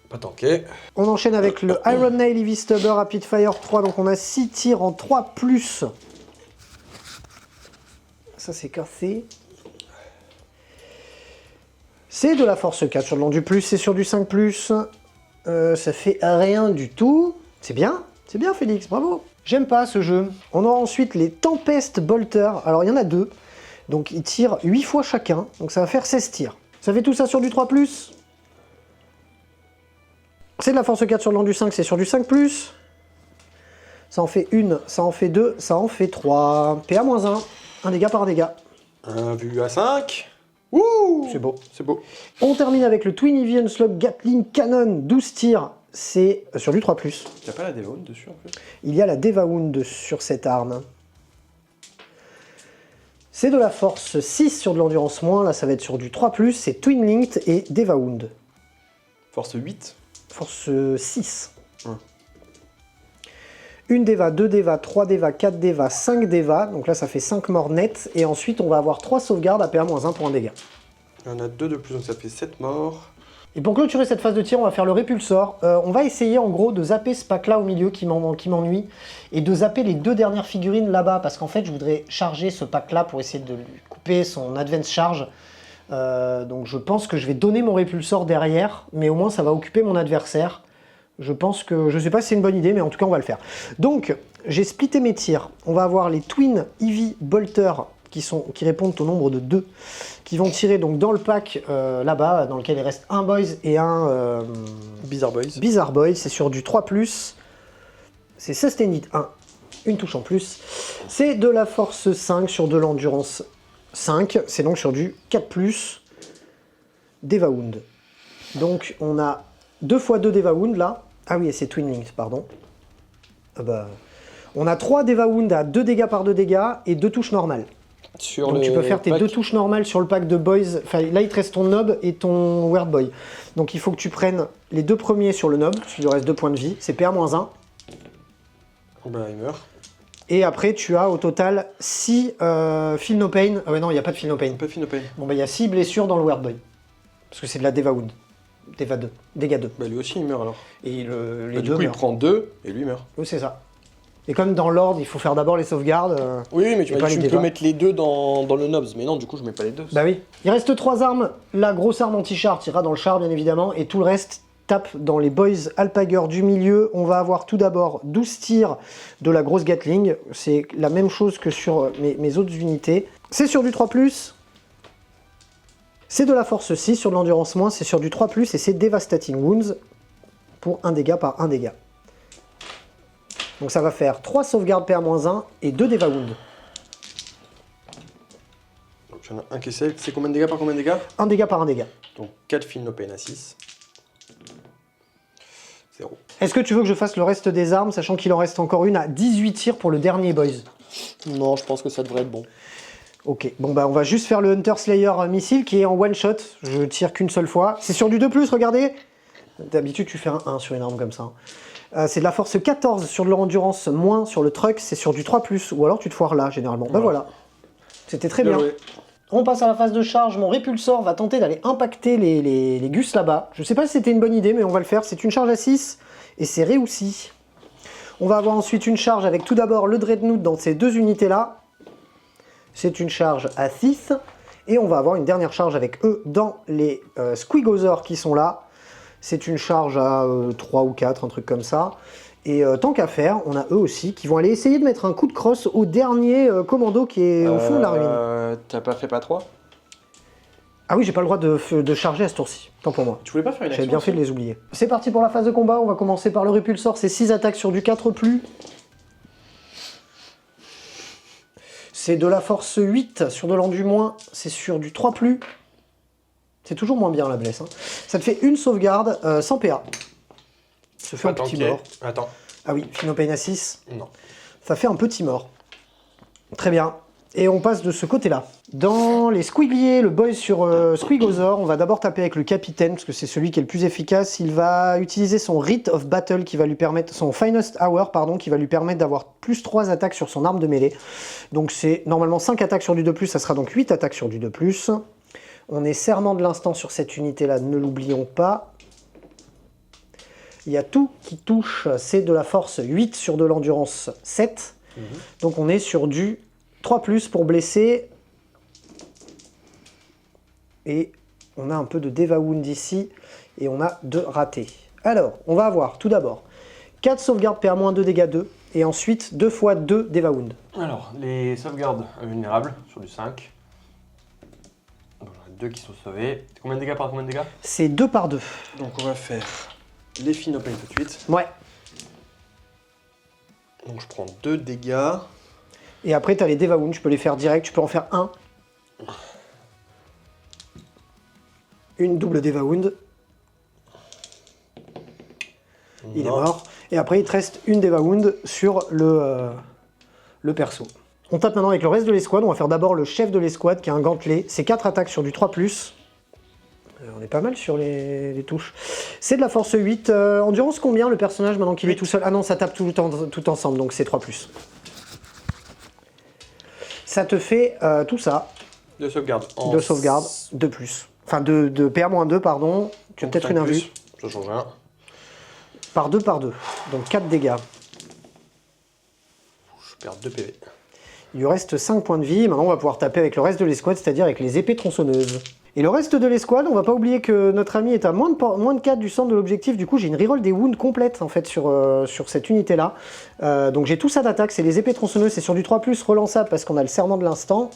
Pas tanké. On enchaîne avec le Iron Nail Heavy Stubber Rapid Fire 3. Donc on a 6 tirs en 3+. ça c'est cassé. C'est de la force 4 sur le long du plus, c'est sur du 5+. Ça fait rien du tout. C'est bien Félix, bravo. J'aime pas ce jeu. On aura ensuite les Tempest Bolter. Alors il y en a 2, donc ils tirent 8 fois chacun, donc ça va faire 16 tirs. Ça fait tout ça sur du 3+. C'est de la force 4 sur le long du 5, c'est sur du 5+. Ça en fait 1, ça en fait 2, ça en fait 3. PA-1, 1 dégât par dégât. Un vu à 5. Ouh, c'est beau. C'est beau. On termine avec le Twin Heavy Onslaught Gatling Cannon, 12 tirs. C'est sur du 3+. Il n'y a pas la Devaun dessus en fait. Il y a la Devawound sur cette arme. C'est de la force 6 sur de l'endurance moins, là ça va être sur du 3+, c'est Twin Linked et Devawound. Force 8. Force 6. 1 Deva, 2 Deva, 3 Deva, 4 Deva, 5 Deva, donc là ça fait 5 morts nettes, et ensuite on va avoir 3 sauvegardes à PA-1 pour un dégât. Il y en a 2 de plus, donc ça fait 7 morts. Et pour clôturer cette phase de tir, on va faire le répulsor. On va essayer en gros de zapper ce pack là au milieu qui m'ennuie, et de zapper les 2 dernières figurines là-bas, parce qu'en fait je voudrais charger ce pack là pour essayer de lui couper son advance charge. Donc je pense que je vais donner mon répulsor derrière, mais au moins ça va occuper mon adversaire. Je pense que, je sais pas si c'est une bonne idée, mais en tout cas on va le faire. Donc j'ai splitté mes tirs. On va avoir les Twin Heavy Bolter qui répondent au nombre de 2, qui vont tirer donc dans le pack là-bas, dans lequel il reste un Boys et un Bizarre Boys. Bizarre Boys, c'est sur du 3+, c'est Sustained 1, une touche en plus. C'est de la force 5 sur de l'endurance 5, c'est donc sur du 4+, Devawound. Donc on a 2 x 2 Devawound là. Ah oui, c'est Twin Linked, pardon. On a 3 Devawound à 2 dégâts par 2 dégâts et 2 touches normales. Donc tu peux faire tes 2 touches normales sur le pack de Boys. Enfin là il te reste ton Nob et ton Weird Boy. Donc il faut que tu prennes les 2 premiers sur le Nob, il lui reste 2 points de vie, c'est PA-1. Bah il meurt. Et après tu as au total 6 Feel No Pain. Ah ouais non, il n'y a pas de Feel No Pain. Pas Feel No Pain. Bon bah il y a 6 blessures dans le Weird Boy. Parce que c'est de la Devawound. Deva 2, dégâts 2. Bah lui aussi il meurt alors. Et les Du deux coup il meurent. prend 2 et lui meurt. Oui c'est ça. Et comme dans l'ordre, il faut faire d'abord les sauvegardes. Oui, mais tu et m'as pas dit les tu peux débats. mettre les 2 dans le Nobs, mais non, du coup je mets pas les 2. Bah oui. Il reste 3 armes. La grosse arme anti-char tirera dans le char bien évidemment, et tout le reste tape dans les Boys Alpager du milieu. On va avoir tout d'abord 12 tirs de la grosse Gatling. C'est la même chose que sur mes autres unités. C'est sur du 3+. C'est de la force 6 sur de l'endurance moins, c'est sur du 3+, et c'est Devastating Wounds pour 1 dégât par 1 dégât. Donc ça va faire 3 sauvegardes PA-1 et 2 Devawound. Donc il y en a un qui c'est combien de dégâts par combien de dégâts? 1 dégât par 1 dégât. Donc 4 Feel No Pain à 6. 0. Est-ce que tu veux que je fasse le reste des armes, sachant qu'il en reste encore une à 18 tirs pour le dernier Boys? Non, je pense que ça devrait être bon. Ok, bon bah on va juste faire le Hunter Slayer missile qui est en one shot, je tire qu'une seule fois. C'est sur du 2+, regardez. D'habitude tu fais un 1 sur une arme comme ça. C'est de la force 14 sur de l'endurance moins sur le truck, c'est sur du 3+, ou alors tu te foires là généralement. Bah voilà, c'était très bien. On passe à la phase de charge, mon répulsor va tenter d'aller impacter les gus là-bas. Je sais pas si c'était une bonne idée mais on va le faire, c'est une charge à 6 et c'est réussi. On va avoir ensuite une charge avec tout d'abord le Dreadnought dans ces 2 unités là. C'est une charge à 6, et on va avoir une dernière charge avec eux dans les Squigosaurs qui sont là. C'est une charge à 3 ou 4, un truc comme ça. Et tant qu'à faire, on a eux aussi qui vont aller essayer de mettre un coup de crosse au dernier commando qui est au fond de la ruine. T'as pas fait pas 3? Ah oui, j'ai pas le droit de charger à ce tour-ci, tant pour moi. Tu voulais pas faire une action? J'avais bien fait de les oublier. C'est parti pour la phase de combat, on va commencer par le répulsor, c'est 6 attaques sur du 4+. C'est de la force 8 sur de l'endu moins, c'est sur du 3+. C'est toujours moins bien la blesse. Hein. Ça te fait une sauvegarde sans PA. Ça fait un petit mort. Attends. Ah oui, Feel No Pain à 6. Non. Ça fait un petit mort. Très bien. Et on passe de ce côté-là. Dans les Squigliers, le boy sur Squigosaur, on va d'abord taper avec le capitaine, parce que c'est celui qui est le plus efficace. Il va utiliser son Rite of Battle, qui va lui permettre, son Finest Hour, pardon, qui va lui permettre d'avoir plus 3 attaques sur son arme de mêlée. Donc c'est normalement 5 attaques sur du 2+, ça sera donc 8 attaques sur du 2+. On est serment de l'instant sur cette unité-là, ne l'oublions pas. Il y a tout qui touche, c'est de la force 8 sur de l'endurance 7. Donc on est sur du 3+ pour blesser Et on a un peu de Devawound ici, et on a 2 ratés. Alors, on va avoir tout d'abord 4 sauvegardes PA-2 dégâts 2, et ensuite 2 fois 2 Devawound. Alors, les sauvegardes invulnérables sur du 5. Donc, j'en ai 2 qui sont sauvés. C'est combien de dégâts par combien de dégâts? C'est 2 par 2. Donc, on va faire les Finopane tout de suite. Ouais. Donc, je prends 2 dégâts. Et après, tu as les Devawound, tu peux les faire direct, tu peux en faire un. Une double Devawound. Il est mort. Et après, il te reste une Devawound sur le perso. On tape maintenant avec le reste de l'escouade. On va faire d'abord le chef de l'escouade qui a un gantelet. C'est 4 attaques sur du 3+. On est pas mal sur les touches. C'est de la force 8. Endurance combien le personnage maintenant qu'il est tout seul? Ah non, ça tape tout ensemble, donc c'est 3+. Ça te fait tout ça. De sauvegarde. De sauvegarde, 2+. Enfin, de PA-2, pardon. Tu as peut-être une invue. Ça change rien. Par 2 par 2. Donc 4 dégâts. Je perds 2 PV. Il lui reste 5 points de vie. Maintenant, on va pouvoir taper avec le reste de l'escouade, c'est-à-dire avec les épées tronçonneuses. Et le reste de l'escouade, on va pas oublier que notre ami est à moins de 4 du centre de l'objectif. Du coup, j'ai une reroll des wounds complète en fait sur cette unité-là. Donc j'ai tout ça d'attaque. C'est les épées tronçonneuses. C'est sur du 3+, relançable parce qu'on a le serment de l'instant.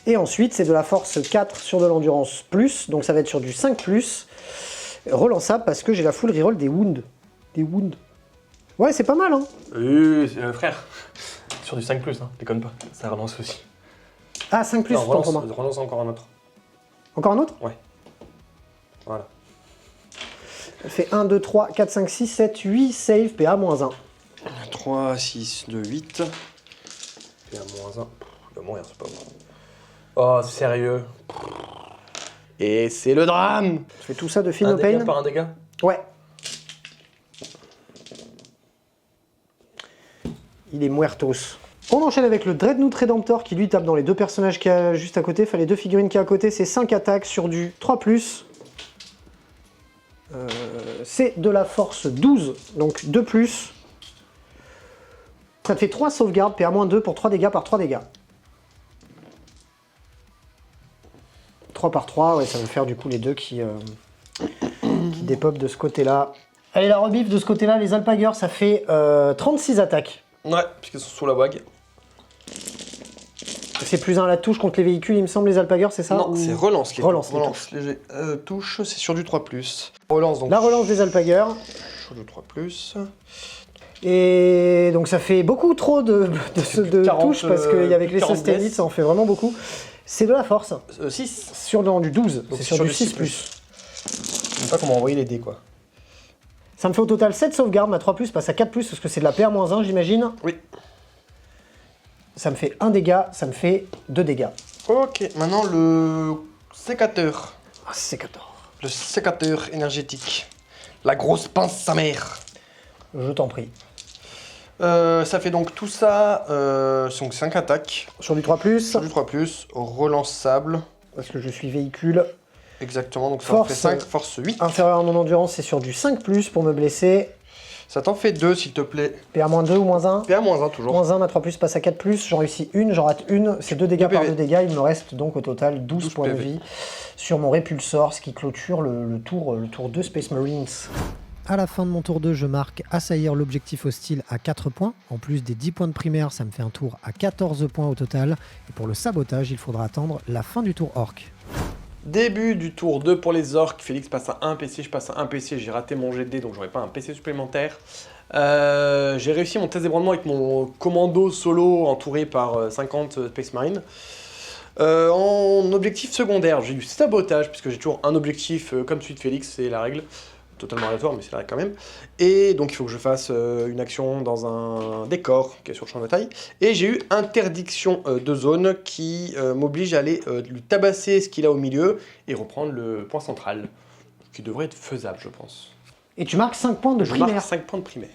Et ensuite, c'est de la force 4 sur de l'endurance plus, donc ça va être sur du 5+, relançable parce que j'ai la full reroll des wounds. Des wounds. Ouais, c'est pas mal, hein. Frère, sur du 5+, hein, déconne pas, ça relance aussi. Ah, 5+, non, pour moi. Relance encore un autre. Encore un autre? Ouais. Voilà. Ça fait 1, 2, 3, 4, 5, 6, 7, 8, save, PA-1. 3, 6, 2, 8. PA-1. Il va mourir, c'est pas bon. Oh, sérieux. Et c'est le drame. Je fais tout ça de Un Finopane. dégât par un dégât? Ouais. Il est muertos. On enchaîne avec le Dreadnought Redemptor qui lui tape dans les 2 personnages qu'il y a juste à côté. Enfin, les 2 figurines qu'il y a à côté, c'est 5 attaques sur du 3+. C'est de la force 12, donc 2+. Ça te fait 3 sauvegardes, PA-2 pour 3 dégâts par 3 dégâts. 3 par 3, ouais, ça va faire du coup les 2 qui dépopent de ce côté-là. Allez, la rebif de ce côté-là, les Alpagers, ça fait 36 attaques. Ouais, puisqu'ils sont sous la bague. C'est plus 1 à la touche contre les véhicules, il me semble, les Alpagers, c'est ça? Non, c'est relance. Relance léger. Touche, c'est sur du 3+. Relance, donc. La relance des Alpagers. Sur du 3+. Et donc ça fait beaucoup trop de 40, touches parce qu'avec les 40 Sustained, ça en fait vraiment beaucoup. C'est de la force. 6. Sur du 12, c'est sur du 6+. Je sais pas comment envoyer les dés, quoi. Ça me fait au total 7 sauvegardes, ma 3+, passe à 4+, parce que c'est de la PR-1, j'imagine. Oui. Ça me fait 1 dégât, ça me fait 2 dégâts. Ok, maintenant le sécateur. Ah, c'est 14. Le sécateur énergétique. La grosse pince sa mère. Je t'en prie. Ça fait donc tout ça, donc 5 attaques. Sur du 3+, Sur du 3+, relançable. parce que je suis véhicule. Exactement, donc ça Force, en fait 5, force 8. Inférieur à mon endurance, c'est sur du 5+, pour me blesser. Ça t'en fait 2 s'il te plaît. PA-2 ou -1 PA-1 toujours. -1, ma 3+, passe à 4+, j'en réussis une, j'en rate une, c'est 2 dégâts 2 par PV. 2 dégâts, il me reste donc au total 12 points de PV. vie sur mon répulsor, ce qui clôture le tour 2 Space Marines. À la fin de mon tour 2, je marque assaillir l'objectif hostile à 4 points. En plus des 10 points de primaire, ça me fait un tour à 14 points au total. Et pour le sabotage, il faudra attendre la fin du tour orc. Début du tour 2 pour les orques. Félix passe à 1 PC, je passe à 1 PC. J'ai raté mon jet de dés, donc j'aurai pas un PC supplémentaire. J'ai réussi mon test d'ébranlement avec mon commando solo entouré par 50 Space Marines. En objectif secondaire, j'ai du sabotage, puisque j'ai toujours un objectif comme celui de Félix, c'est la règle. Totalement aléatoire, mais c'est la règle quand même. Et donc il faut que je fasse une action dans un décor qui est sur le champ de bataille. Et j'ai eu interdiction de zone qui m'oblige à aller lui tabasser ce qu'il a au milieu et reprendre le point central. Ce qui devrait être faisable, je pense. Et tu marques 5 points de Je primaire. marque 5 points de primaire.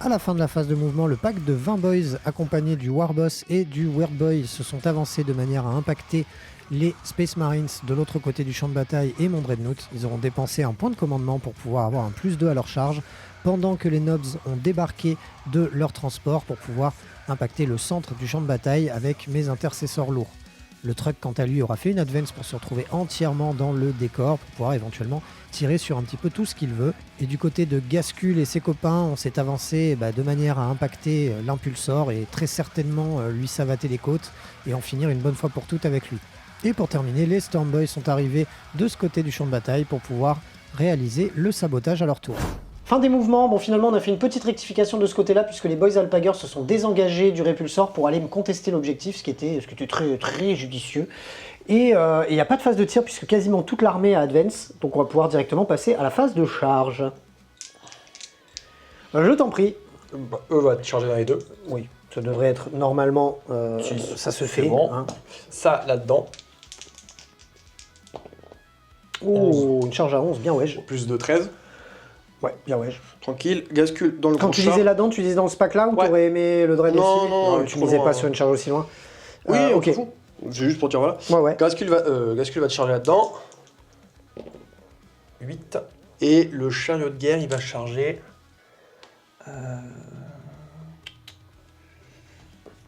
À la fin de la phase de mouvement, le pack de 20 boys accompagné du Warboss et du Weird Boy se sont avancés de manière à impacter les Space Marines de l'autre côté du champ de bataille et mon Dreadnought. Ils auront dépensé un point de commandement pour pouvoir avoir un +2 à leur charge, pendant que les Nobs ont débarqué de leur transport pour pouvoir impacter le centre du champ de bataille avec mes intercesseurs lourds. Le truck, quant à lui, aura fait une advance pour se retrouver entièrement dans le décor pour pouvoir éventuellement tirer sur un petit peu tout ce qu'il veut. Et du côté de Gascul et ses copains, on s'est avancé de manière à impacter l'impulsor et très certainement lui savater les côtes et en finir une bonne fois pour toutes avec lui. Et pour terminer, les Stormboys sont arrivés de ce côté du champ de bataille pour pouvoir réaliser le sabotage à leur tour. Fin des mouvements, bon finalement on a fait une petite rectification de ce côté-là puisque les Boys Alpagers se sont désengagés du répulsor pour aller me contester l'objectif, ce qui était très très judicieux. Et il n'y a pas de phase de tir puisque quasiment toute l'armée a advance, donc on va pouvoir directement passer à la phase de charge. Je t'en prie. Eux va te charger dans les deux. Oui, ça devrait être normalement, ça se fait. Bon. Hein. Ça là-dedans. Oh, une charge à 11, bien wesh. Plus de 13. Ouais, bien wesh. Tranquille, Gascul dans le Quand gros tu chat. disais là-dedans, tu disais dans ce pack-là ou Ouais. t'aurais aimé le dread Non, aussi? non, tu trop disais loin. pas sur une charge aussi loin. Oui, ok. ok. C'est juste pour dire voilà. Ouais, ouais. Gascul va te charger là-dedans. 8. Et le chariot de guerre, il va charger.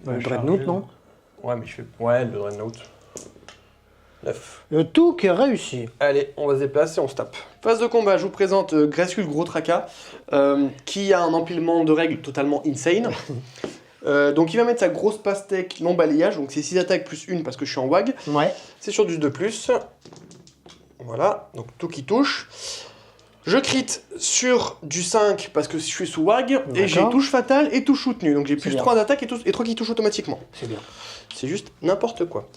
Le Dreadnought, non? Ouais, mais je fais. Ouais, le Dreadnought. 9. Le tout qui est réussi. Allez, on va se déplacer, on se tape. Phase de combat, je vous présente Gascul Gros Tracas, qui a un empilement de règles totalement insane. Donc il va mettre sa grosse pastèque non balayage, donc c'est 6 attaques plus 1 parce que je suis en WAG. Ouais. C'est sur du 2+. Voilà, donc tout qui touche. Je crit sur du 5 parce que je suis sous WAG, et j'ai touche fatale et touche soutenue. Donc j'ai plus 3 d'attaque et 3 qui touchent automatiquement. C'est bien. C'est juste n'importe quoi.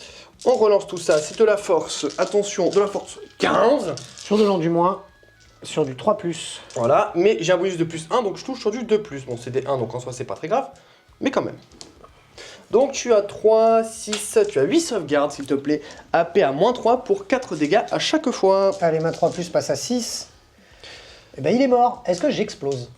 On relance tout ça, c'est de la force, attention, de la force 15. Sur de l'enduit-moins, sur du 3+. Voilà, mais j'ai un bonus de plus 1, donc je touche sur du 2+. Bon, c'est des 1, donc en soi c'est pas très grave, mais quand même. Donc tu as 3, 6, tu as 8 sauvegardes s'il te plaît. AP à -3 pour 4 dégâts à chaque fois. Allez, ma 3+ passe à 6. Et ben il est mort. Est-ce que j'explose?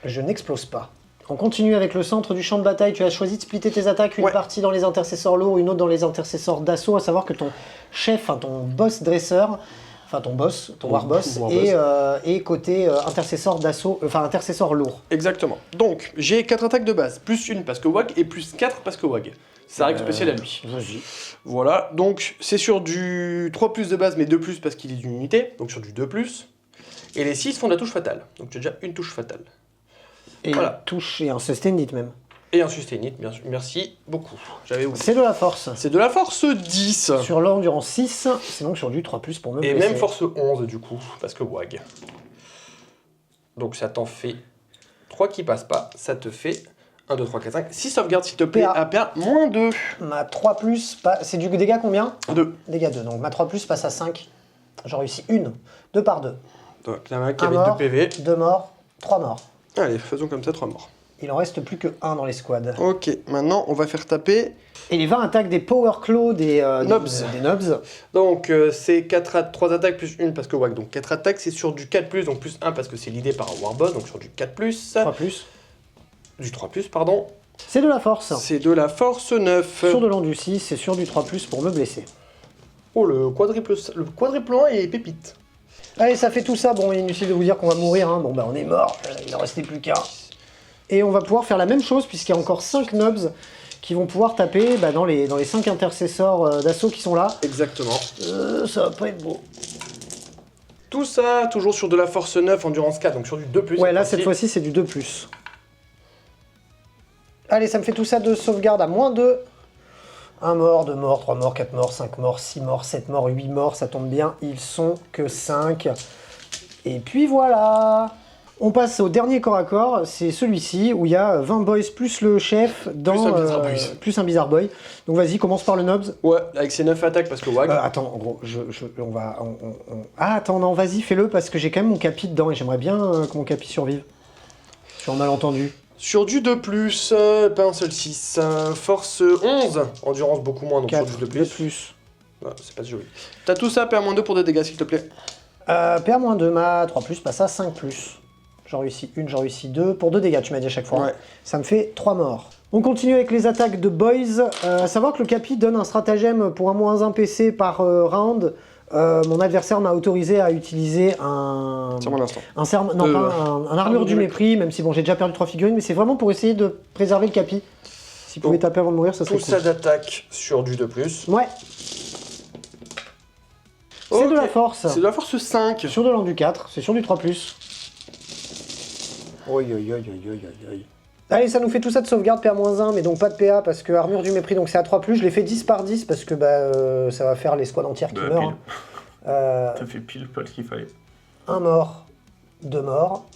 Je n'explose pas. On continue avec le centre du champ de bataille. Tu as choisi de splitter tes attaques, une partie dans les intercesseurs lourds, une autre dans les intercesseurs d'assaut, à savoir que ton chef, enfin ton boss dresseur, enfin ton boss, ton warboss, est côté intercesseur d'assaut, enfin intercesseur lourd. Exactement. Donc j'ai 4 attaques de base, plus 1 parce que WAG et plus 4 parce que WAG. C'est sa règle spéciale à lui. Vas-y. Voilà, donc c'est sur du 3+ de base mais 2+ parce qu'il est d'une unité, donc sur du 2+. Et les 6 font de la touche fatale, donc tu as déjà une touche fatale. Et voilà. Touche et un sustain hit même. Et un sustain hit, bien sûr. Merci beaucoup. J'avais oublié. C'est de la force. C'est de la force 10. Sur l'endurance 6, c'est donc sur du 3+ pour me Et blesser. même force 11 du coup, parce que WAG. Donc ça t'en fait 3 qui passent pas, ça te fait 1, 2, 3, 4, 5, 6 sauvegardes s'il te plaît, PA. APA -2. Ma 3+, c'est du dégât combien? 2. Dégâts 2, donc ma 3+ passe à 5. J'en réussis une. 2 par 2. Donc il y en a un qui Un avait mort, 2 PV. 2 morts, 3 morts. Allez, faisons comme ça, 3 morts. Il en reste plus que 1 dans les squads. Ok, maintenant on va faire taper. Et les 20 attaques des Power Claw des Nobs. Des Nobs. Donc c'est 3 attaques plus 1 parce que WAG. Donc 4 attaques, c'est sur du 4+, donc plus 1 parce que c'est l'idée par un Warboss, donc sur du 4+. 3+. Du 3+, pardon. C'est de la force. C'est de la force 9. Sur de l'endu 6 et sur du 3+ pour me blesser. Oh, le quadruple 1 est pépite. Allez, ça fait tout ça. Bon, inutile de vous dire qu'on va mourir. Hein. Bon, bah on est mort. Il en restait plus qu'un. Et on va pouvoir faire la même chose puisqu'il y a encore 5 Nobs qui vont pouvoir taper dans les 5 intercesseurs d'assaut qui sont là. Exactement. Ça va pas être beau. Tout ça, toujours sur de la force 9, endurance 4, donc sur du 2+. Ouais, là, cette fois-ci, c'est du 2+. Allez, ça me fait tout ça de sauvegarde à -2. 1 mort, 2 morts, 3 morts, 4 morts, 5 morts, 6 morts, 7 morts, 8 morts, ça tombe bien, ils sont que 5. Et puis voilà. On passe au dernier corps à corps, c'est celui-ci, où il y a 20 boys plus le chef dans... Plus un bizarre boy. Donc vas-y, commence par le Nobs. Ouais, avec ses 9 attaques parce que WAG. Attends, en gros, on va... Ah, attends, non, vas-y, fais-le, parce que j'ai quand même mon capi dedans, et j'aimerais bien que mon capi survive. Je suis en malentendu. Sur du 2+, pas un seul 6. Force 11, endurance beaucoup moins, donc 4, sur du 2+. 2+. Ouais, c'est pas joli. T'as tout ça, PA-2 pour des dégâts, s'il te plaît. PA-2, ma 3+, passe à 5+. J'en réussis une, j'en réussis deux. Pour 2 dégâts, tu m'as dit à chaque fois. Ouais. Ça me fait 3 morts. On continue avec les attaques de Boys. À savoir que le Capi donne un stratagème pour un -1 PC par round. Mon adversaire m'a autorisé à utiliser un... C'est mon instant. Non, pas un armure du mépris, même si bon, j'ai déjà perdu 3 figurines, mais c'est vraiment pour essayer de préserver le Capi. S'il pouvait taper avant de mourir, ça serait cool. Poussage d'attaque sur du 2+. Ouais. C'est de la force. C'est de la force 5. Sur de l'endu 4, c'est sur du 3+. Oi, oi, oi, oi, oi, oi. Allez, ça nous fait tout ça de sauvegarde PA-1, mais donc pas de PA parce que armure du mépris, donc c'est à 3+. Je l'ai fait 10 par 10 parce que ça va faire les squads entières qui meurent. T'as fait pile poil ce qu'il fallait. 1 mort, 2 morts.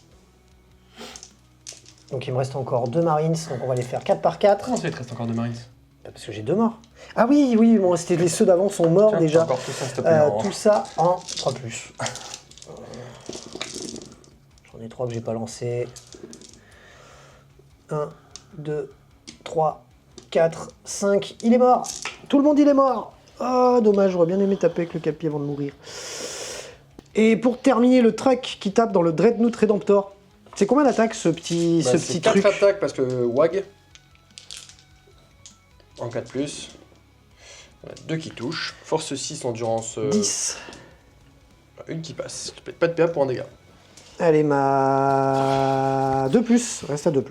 Donc il me reste encore 2 Marines, donc on va les faire 4 par 4. Comment ça, il te reste encore 2 Marines? Parce que j'ai 2 morts. Ah oui, oui, bon, c'était les ceux d'avant sont morts. Tiens, déjà. Encore tout ça, s'il te plaît, tout ça en 3+. J'en ai 3 que j'ai pas lancé. 1, 2, 3, 4, 5. Il est mort. Tout le monde, il est mort. Oh, dommage, j'aurais bien aimé taper avec le Capi avant de mourir. Et pour terminer, le truck qui tape dans le Dreadnought Redemptor. C'est combien d'attaques ce petit truc? 4 attaques parce que WAG. En 4+. 2 qui touchent. Force 6, endurance... 10. Une qui passe. Pas de PA pour un dégât. Allez, ma 2+. Reste à 2+.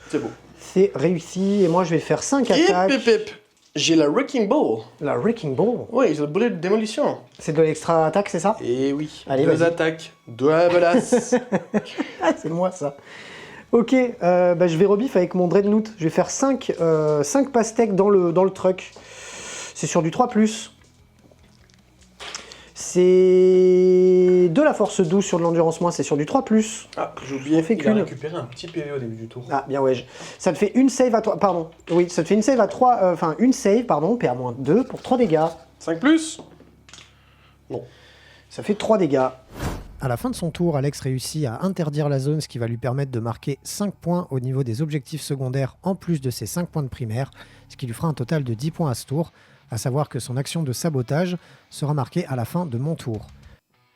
C'est beau. C'est réussi. Et moi, je vais faire 5 attaques. J'ai la Wrecking Ball. La Wrecking Ball? Oui, ils ont le boulet de démolition. C'est de l'extra attaque, c'est ça? Et oui. Allez, 2 attaques. 2 balasse. Ah, c'est moi, ça. Ok, je vais rebif avec mon Dreadnought. Je vais faire 5 pastèques dans le truck. C'est sur du 3+. C'est de la force 12 sur de l'endurance moins, c'est sur du 3+. Ah, j'ai oublié, il a récupéré un petit PV au début du tour. Ah, bien ouais. Ça te fait une save à 3, pardon. Oui, ça te fait une save à 3, une save, pardon, PA-2 pour 3 dégâts. 5+? Non. Ça fait 3 dégâts. À la fin de son tour, Alex réussit à interdire la zone, ce qui va lui permettre de marquer 5 points au niveau des objectifs secondaires en plus de ses 5 points de primaire, ce qui lui fera un total de 10 points à ce tour, à savoir que son action de sabotage sera marquée à la fin de mon tour.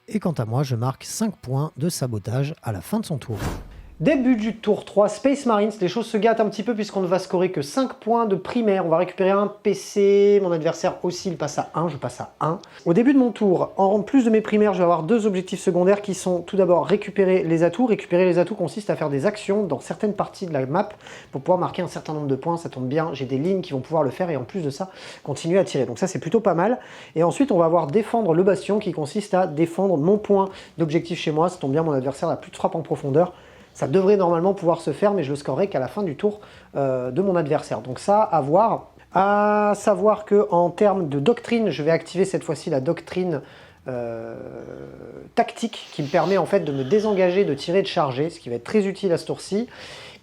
Et quant à moi, je marque 5 points de sabotage à la fin de son tour. Début du tour 3, Space Marines, les choses se gâtent un petit peu puisqu'on ne va scorer que 5 points de primaire. On va récupérer un PC, mon adversaire aussi, il passe à 1, je passe à 1. Au début de mon tour, en plus de mes primaires, je vais avoir 2 objectifs secondaires qui sont tout d'abord récupérer les atouts. Récupérer les atouts consiste à faire des actions dans certaines parties de la map pour pouvoir marquer un certain nombre de points. Ça tombe bien, j'ai des lignes qui vont pouvoir le faire et en plus de ça, continuer à tirer. Donc ça, c'est plutôt pas mal. Et ensuite, on va avoir défendre le bastion qui consiste à défendre mon point d'objectif chez moi. Ça tombe bien, mon adversaire n'a plus de frappe en profondeur. Ça devrait normalement pouvoir se faire, mais je le scorerai qu'à la fin du tour de mon adversaire. Donc ça, à voir. À savoir qu'en termes de doctrine, je vais activer cette fois-ci la doctrine tactique qui me permet en fait de me désengager, de tirer et de charger, ce qui va être très utile à ce tour-ci.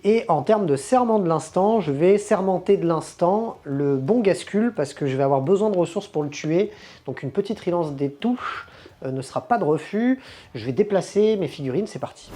Et en termes de serment de l'instant, je vais sermenter de l'instant le bon Gascule parce que je vais avoir besoin de ressources pour le tuer. Donc une petite relance des touches ne sera pas de refus. Je vais déplacer mes figurines, c'est parti.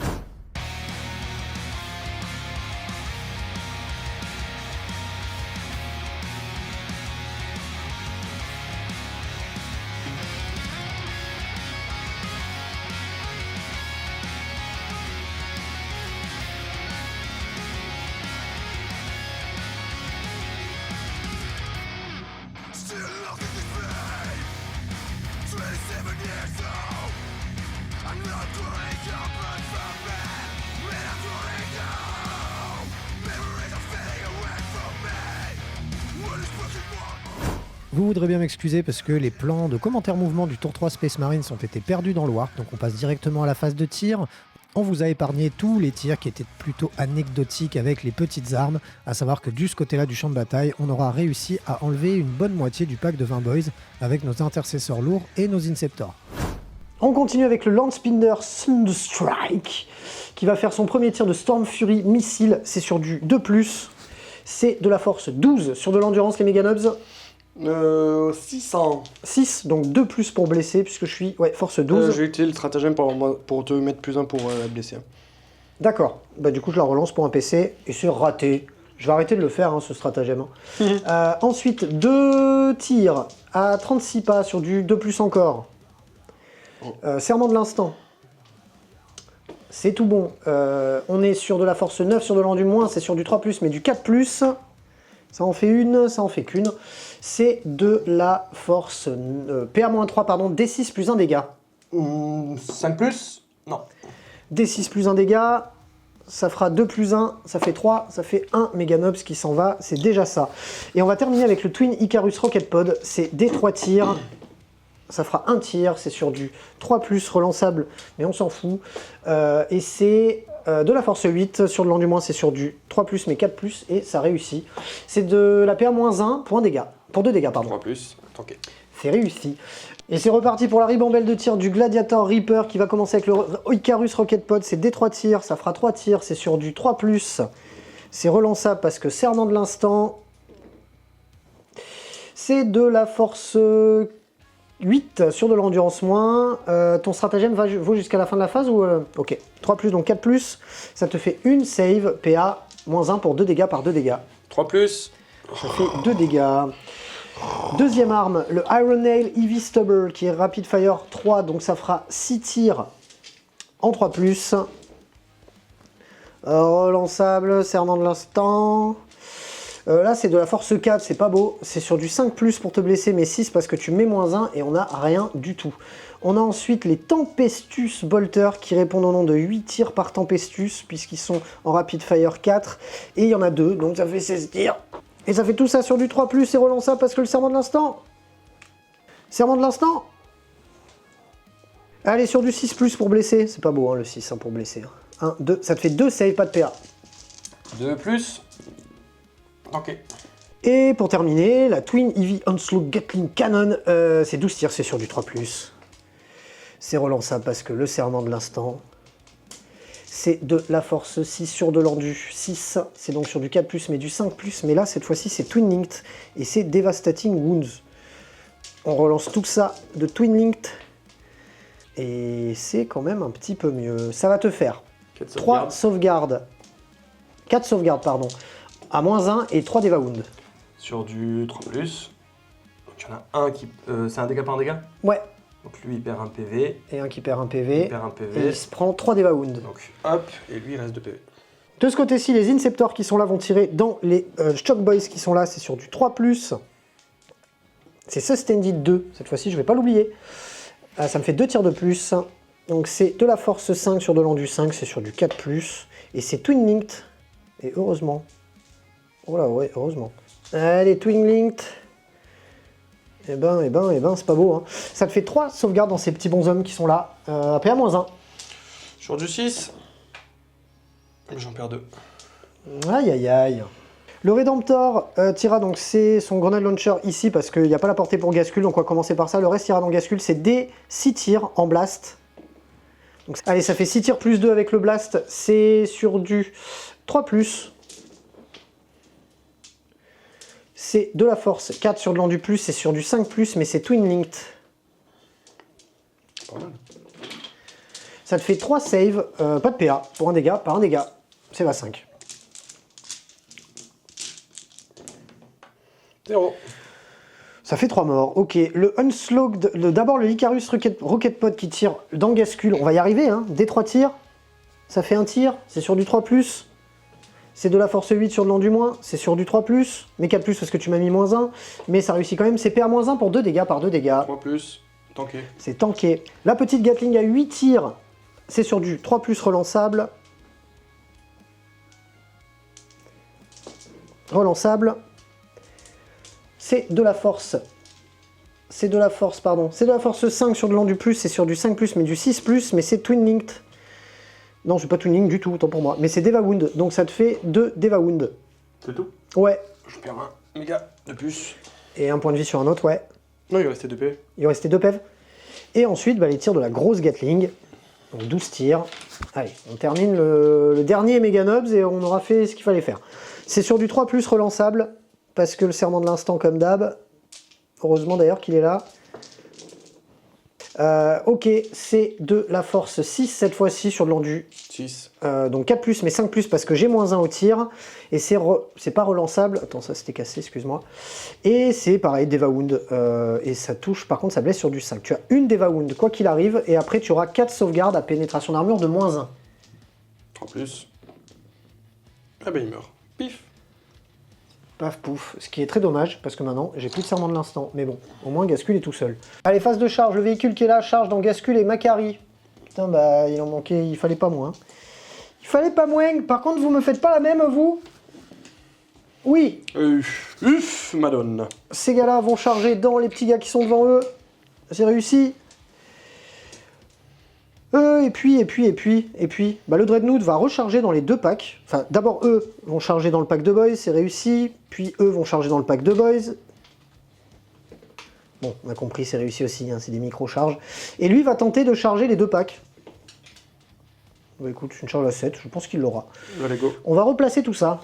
Vous voudrez bien m'excuser parce que les plans de commentaire mouvement du tour 3 Space Marines ont été perdus dans le Warp, donc on passe directement à la phase de tir. On vous a épargné tous les tirs qui étaient plutôt anecdotiques avec les petites armes, à savoir que de ce côté-là du champ de bataille, on aura réussi à enlever une bonne moitié du pack de 20 boys avec nos intercesseurs lourds et nos Inceptors. On continue avec le Landspinder Thunderstrike qui va faire son premier tir de Storm Fury missile, c'est sur du 2+, c'est de la force 12 sur de l'endurance les Meganobs. 600. 6, donc 2+ pour blesser, puisque je suis force 12. Je vais utiliser le stratagème pour te mettre +1 pour la blesser. D'accord, bah du coup je la relance pour un PC, et c'est raté. Je vais arrêter de le faire, ce stratagème. Ensuite, 2 tirs à 36 pas sur du 2+ encore. Serment de l'instant. c'est tout bon. On est sur de la force 9 sur de l'endu moins, c'est sur du 3+, mais du 4+. Ça en fait une, ça en fait qu'une. C'est de la force PA-3, pardon, D6 plus 1 dégât. 5+? Non. D6 plus 1 dégât, ça fera 2 plus 1, ça fait 3, ça fait 1 Meganobs qui s'en va, c'est déjà ça. Et on va terminer avec le Twin Icarus Rocket Pod, c'est des 3 tirs. Ça fera un tir, c'est sur du 3+, relançable, mais on s'en fout. Et c'est de la force 8, sur de l'endu moins, c'est sur du 3+, mais 4+, et ça réussit. C'est de la PA-1 pour 1 dégât, pour 2 dégâts, pardon. 3+, tanké. C'est réussi. Et c'est reparti pour la ribambelle de tir du Gladiator Reaper qui va commencer avec le Icarus Rocket Pod. C'est des 3 tirs, ça fera 3 tirs, c'est sur du 3+. C'est relançable parce que serment de l'instant. C'est de la force 8 sur de l'endurance moins. Ton stratagème vaut jusqu'à la fin de la phase ou ok. 3+, donc 4+. Ça te fait une save PA -1 pour 2 dégâts par 2 dégâts. 3+. Ça fait 2 dégâts. Deuxième arme, le Iron Nail Heavy Stubber qui est Rapid Fire 3, donc ça fera 6 tirs en 3+. Relançable, serment de l'instant. Là c'est de la force 4, c'est pas beau. C'est sur du 5+ pour te blesser, mais 6 parce que tu mets -1 et on n'a rien du tout. On a ensuite les Tempestus Bolter qui répondent au nom de 8 tirs par Tempestus puisqu'ils sont en Rapid Fire 4. Et il y en a 2, donc ça fait 16 tirs. Et ça fait tout ça sur du 3+, et relançable parce que le serment de l'instant. Serment de l'instant. Allez, sur du 6+ pour blesser. C'est pas beau, hein, le 6 hein, pour blesser. 1, 2, ça te fait 2 save, pas de PA. 2+. Ok. Et pour terminer, la Twin Heavy Onslaught Gatling Cannon. C'est 12 tirs, c'est sur du 3+. C'est relançable parce que le serment de l'instant. C'est de la force 6 sur de l'endu 6, c'est donc sur du 4+, mais du 5+, mais là, cette fois-ci, c'est Twin Linked, et c'est Devastating Wounds. On relance tout ça de Twin Linked, et c'est quand même un petit peu mieux. Ça va te faire 3 sauvegardes, 4 sauvegardes, pardon, à -1 et 3 Deva Wounds. Sur du 3+. Donc il y en a un qui... c'est un dégât par un dégât? Ouais. Donc lui il perd un PV. Et un qui perd un PV. Il perd un PV. Et il se prend 3 Deva Wounds. Donc hop, et lui il reste 2 PV. De ce côté-ci, les Inceptors qui sont là vont tirer dans les Shock Boys qui sont là, c'est sur du 3+. C'est Sustained 2, cette fois-ci je vais pas l'oublier. Ça me fait 2 tirs de plus. Donc c'est de la force 5 sur de l'endu 5, c'est sur du 4+. Et c'est Twin Linked. Et heureusement. Oh là ouais, heureusement. Allez, Twin Linked. Eh ben, c'est pas beau. Hein. Ça te fait 3 sauvegardes dans ces petits bonshommes qui sont là. À PA-1. Sur du 6. J'en perds 2. Aïe aïe aïe. Le Redemptor tirera donc c'est son grenade launcher ici parce qu'il n'y a pas la portée pour Gascule, donc on va commencer par ça. Le reste ira dans Gascule, c'est des 6 tirs en blast. Donc, allez, ça fait 6 tirs plus 2 avec le blast, c'est sur du 3+. C'est de la force 4 sur de l'endu plus, c'est sur du 5+, mais c'est Twin Linked. Pas mal. Ça te fait 3 saves, pas de PA, pour un dégât, par un dégât. C'est la 5. 0. Ça fait 3 morts, ok. Le Unslowed, d'abord le Icarus Rocket Pod qui tire dans Gascule, on va y arriver, hein. Des 3 tirs, ça fait un tir, c'est sur du 3+. C'est de la force 8 sur de l'endu moins, c'est sur du 3+, mais 4+, parce que tu m'as mis -1, mais ça réussit quand même, c'est PA-1 pour 2 dégâts par 2 dégâts. 3+, tanké. C'est tanké. La petite Gatling à 8 tirs, c'est sur du 3+ relançable. Relançable. C'est de la force. C'est de la force, pardon. C'est de la force 5 sur de l'endu plus, c'est sur du 5+, mais du 6+, mais c'est Twin Linked. Non, c'est pas Twin Linked du tout, autant pour moi. Mais c'est Deva Wound, donc ça te fait 2 Deva Wound. C'est tout? Ouais. Je perds un méga de plus. Et un point de vie sur un autre, ouais. Non, il restait 2 PV. Il restait 2 PV. Et ensuite, bah, les tirs de la grosse Gatling. Donc 12 tirs. Allez, on termine le dernier Meganobs et on aura fait ce qu'il fallait faire. C'est sur du 3+ relançable, parce que le serment de l'instant comme d'hab. Heureusement d'ailleurs qu'il est là. Ok, c'est de la force 6 cette fois-ci sur de l'endu. 6. Donc 4+, mais 5+, parce que j'ai -1 au tir. Et c'est pas relançable. Attends, ça c'était cassé, excuse-moi. Et c'est pareil, Deva Wound. Et ça touche, par contre, ça blesse sur du 5. Tu as une Deva Wound, quoi qu'il arrive. Et après, tu auras 4 sauvegardes à pénétration d'armure de -1. 3+. Ah ben il meurt. Pif. Paf pouf, ce qui est très dommage, parce que maintenant, j'ai plus de serment de l'instant. Mais bon, au moins Gascul est tout seul. Allez, phase de charge, le véhicule qui est là, charge dans Gascul et Macari. Putain, bah, il en manquait, il fallait pas moins. Il fallait pas moins. Par contre, vous me faites pas la même, vous? Oui. Madone. Ces gars-là vont charger dans les petits gars qui sont devant eux. C'est réussi. Et puis, bah, le Dreadnought va recharger dans les deux packs. Enfin, d'abord, eux vont charger dans le pack de Boys, c'est réussi. Puis, eux vont charger dans le pack de Boys. Bon, on a compris, c'est réussi aussi, hein, c'est des micro-charges. Et lui va tenter de charger les deux packs. Bah, écoute, une charge à 7, je pense qu'il l'aura. Allez, go. On va replacer tout ça.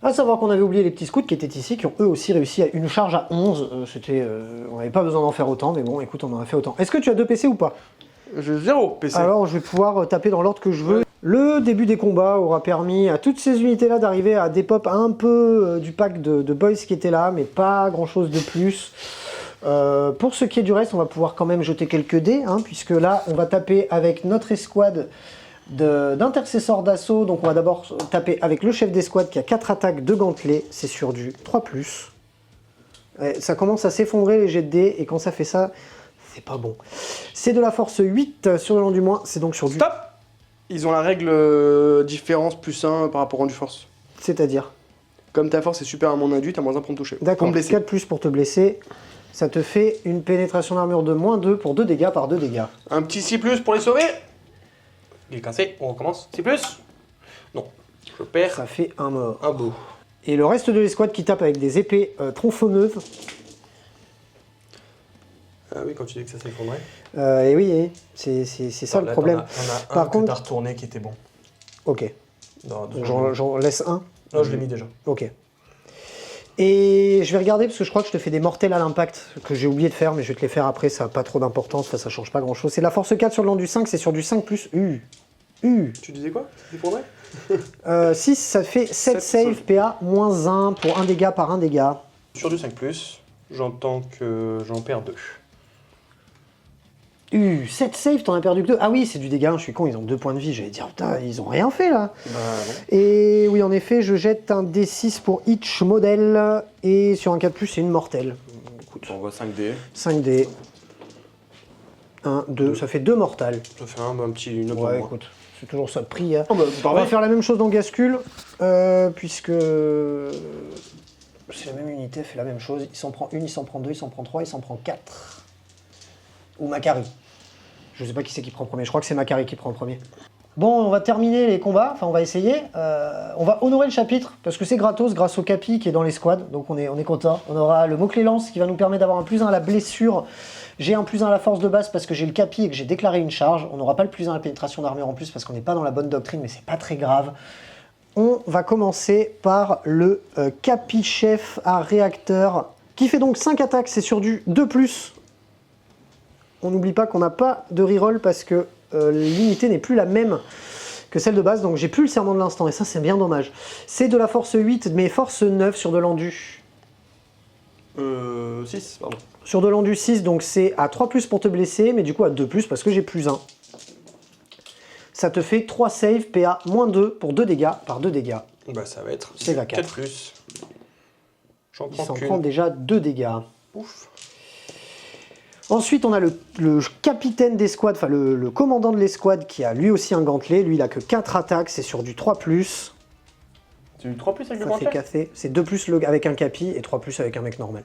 À savoir qu'on avait oublié les petits scouts qui étaient ici, qui ont eux aussi réussi à une charge à 11. On n'avait pas besoin d'en faire autant, mais bon, écoute, on en a fait autant. Est-ce que tu as 2 PC ou pas? J'ai 0 PC. Alors, je vais pouvoir taper dans l'ordre que je veux. Ouais. Le début des combats aura permis à toutes ces unités-là d'arriver à dépop un peu du pack de Boys qui était là, mais pas grand-chose de plus. Pour ce qui est du reste, on va pouvoir quand même jeter quelques dés, hein, puisque là, on va taper avec notre escouade d'intercesseurs d'assaut. Donc, on va d'abord taper avec le chef d'escouade qui a 4 attaques de gantelets. C'est sur du 3+. Ça commence à s'effondrer les jets de dés, et quand ça fait ça... c'est pas bon. C'est de la force 8 sur le long du moins, c'est donc sur du... Stop. Ils ont la règle différence +1 par rapport au rendu force. C'est-à-dire? Comme ta force est super à mon induit, t'as moins 1 pour me toucher. D'accord, 4+ pour te blesser. Ça te fait une pénétration d'armure de -2 pour 2 dégâts par 2 dégâts. Un petit 6+ pour les sauver. Il est cassé, on recommence. 6+. Non, je perds. Ça fait un mort. Un beau. Et le reste de l'escouade qui tape avec des épées tronçonneuses. Ah oui, quand tu dis que ça s'effondrait. Et oui, c'est ça le problème. T'en as Par un contre, que t'as retourné qui était bon. Ok. Non, J'en laisse un. non, je l'ai mis déjà. Ok. Et je vais regarder parce que je crois que je te fais des mortels à l'impact que j'ai oublié de faire, mais je vais te les faire après, ça n'a pas trop d'importance, ça change pas grand chose. C'est la force 4 sur le long du 5, c'est sur du 5+. Tu disais quoi? Ça s'effondrait? 6, ça fait 7 save, PA, -1 pour 1 dégât par 1 dégât. Sur du 5+, j'entends que j'en perds 2. 7 save, t'en as perdu que 2. Ah oui, c'est du dégât, je suis con, ils ont 2 points de vie. J'allais dire, putain, ils ont rien fait là. Bah non. Et oui, en effet, je jette un D6 pour each modèle. Et sur un 4+, c'est une mortelle. Écoute, On voit 5D. 5D. 1, 2, ça fait 2 mortales. Ça fait une autre Ouais, moins. écoute, c'est toujours ça de prix. Hein. Oh bah, On va pareil. faire la même chose dans Gascul, puisque c'est la même unité, fait la même chose. Il s'en prend une, il s'en prend 2, il s'en prend 3, il s'en prend 4. Ou Macari. Je sais pas qui c'est qui prend premier, je crois que c'est Macari qui prend en premier. Bon, on va terminer les combats, enfin on va essayer. On va honorer le chapitre, parce que c'est gratos grâce au capi qui est dans l'escouade, donc on est content. On aura le mot-clé lance qui va nous permettre d'avoir un +1 à la blessure. J'ai un +1 à la force de base parce que j'ai le capi et que j'ai déclaré une charge. On n'aura pas le +1 à la pénétration d'armure en plus parce qu'on n'est pas dans la bonne doctrine, mais c'est pas très grave. On va commencer par le capi chef à réacteur, qui fait donc 5 attaques, c'est sur du 2+. On n'oublie pas qu'on n'a pas de reroll parce que l'unité n'est plus la même que celle de base, donc j'ai plus le serment de l'instant, et ça c'est bien dommage. C'est de la force 8, mais force 9 sur de l'endu. 6, pardon. Sur de l'endu 6, donc c'est à 3+ pour te blesser, mais du coup à 2+ parce que j'ai +1. Ça te fait 3 save, PA -2 pour 2 dégâts par 2 dégâts. Bah ça va être C'est la 4. 4+. J'en Il prends s'en qu'une. prend déjà 2 dégâts. Ouf. Ensuite, on a le capitaine d'escouade, enfin le commandant de l'escouade qui a lui aussi un gantelet. Lui, il a que 4 attaques, c'est sur du 3+. C'est du 3+ avec le Ça fait gantelet? casser. C'est 2+ avec un capi et 3+ avec un mec normal.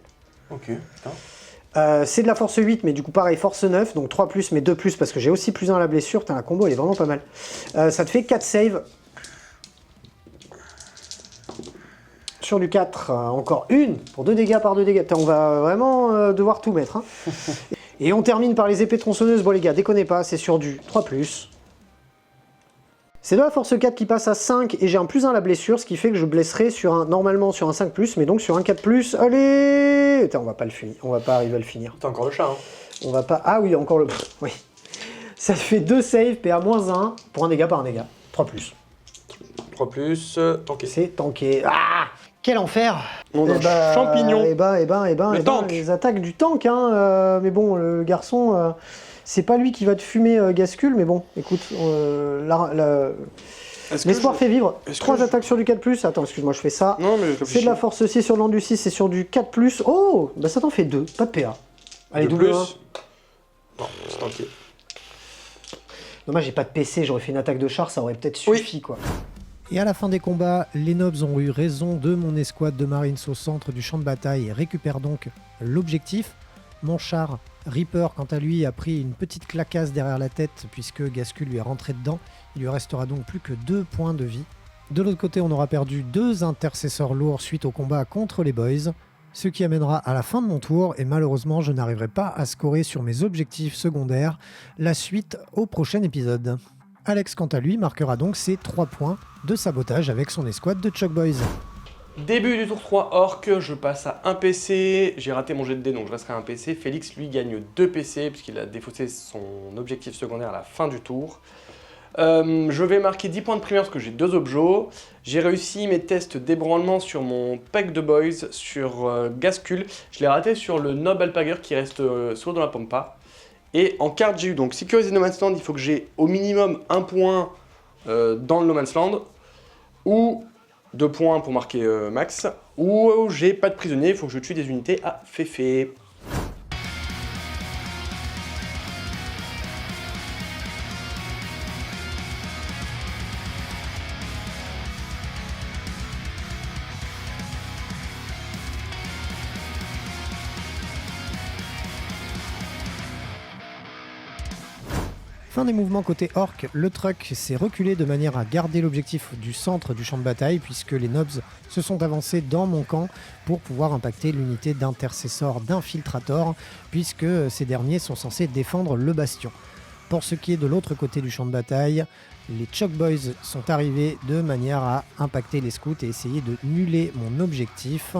Ok, putain. C'est de la force 8, mais du coup pareil, force 9, donc 3+, mais 2+, parce que j'ai aussi +1 à la blessure. Putain, la combo, elle est vraiment pas mal. Ça te fait 4 saves. Sur du 4, encore une, pour 2 dégâts par 2 dégâts. Putain, on va vraiment devoir tout mettre. Hein. Et on termine par les épées tronçonneuses. Bon les gars, déconnez pas, c'est sur du 3+. C'est de la force 4 qui passe à 5, et j'ai un +1 à la blessure, ce qui fait que je blesserai normalement sur un 5+, mais donc sur un 4+. Allez! Putain, on va pas le finir, on va pas arriver à le finir. T'as encore le chat, hein. On va pas... Ah oui, encore le... Oui. Ça fait 2 saves, PA -1, pour 1 dégât par 1 dégât. 3+. 3+, tanké. C'est tanké. Ah! Quel enfer! Nom d'un champignon. Tank. Les attaques du tank, hein. Mais bon, le garçon, c'est pas lui qui va te fumer Gascul, mais bon, écoute, L'espoir fait vivre. est-ce 3 que je- attaques sur du 4+. Attends, excuse-moi, je fais ça. Non, mais je C'est de réfléchis. la force aussi sur l'an du 6, c'est sur du 4+. Oh, bah ça t'en fait 2, pas de PA. Allez, De double plus. 1. Non, c'est tanké. Dommage, j'ai pas de PC, j'aurais fait une attaque de char, ça aurait peut-être suffi, quoi. Et à la fin des combats, les Nobs ont eu raison de mon escouade de Marines au centre du champ de bataille et récupèrent donc l'objectif. Mon char, Reaper, quant à lui, a pris une petite clacasse derrière la tête puisque Gascul lui est rentré dedans. Il lui restera donc plus que 2 points de vie. De l'autre côté, on aura perdu 2 intercesseurs lourds suite au combat contre les Boys, ce qui amènera à la fin de mon tour, et malheureusement je n'arriverai pas à scorer sur mes objectifs secondaires. La suite au prochain épisode. Alex, quant à lui, marquera donc ses 3 points de sabotage avec son escouade de Chuck Boys. Début du tour 3 orc, je passe à 1 PC, j'ai raté mon jet de dés donc je resterai à 1 PC. Félix lui gagne 2 PC puisqu'il a défaussé son objectif secondaire à la fin du tour. Je vais marquer 10 points de primaire parce que j'ai 2 objets. J'ai réussi mes tests d'ébranlement sur mon pack de boys, sur Gascul. Je l'ai raté sur le Nob Alpager qui reste sourd dans la pampa. Et en carte, j'ai eu donc Securize No Man's Land, il faut que j'ai au minimum 1 point dans le No Man's Land, ou 2 points pour marquer max, ou j'ai pas de prisonnier, il faut que je tue des unités à Féfé. Fin des mouvements côté orc, le truck s'est reculé de manière à garder l'objectif du centre du champ de bataille puisque les Nobs se sont avancés dans mon camp pour pouvoir impacter l'unité d'intercesseur d'infiltrator puisque ces derniers sont censés défendre le bastion. Pour ce qui est de l'autre côté du champ de bataille, les Chuck Boys sont arrivés de manière à impacter les scouts et essayer de nuller mon objectif.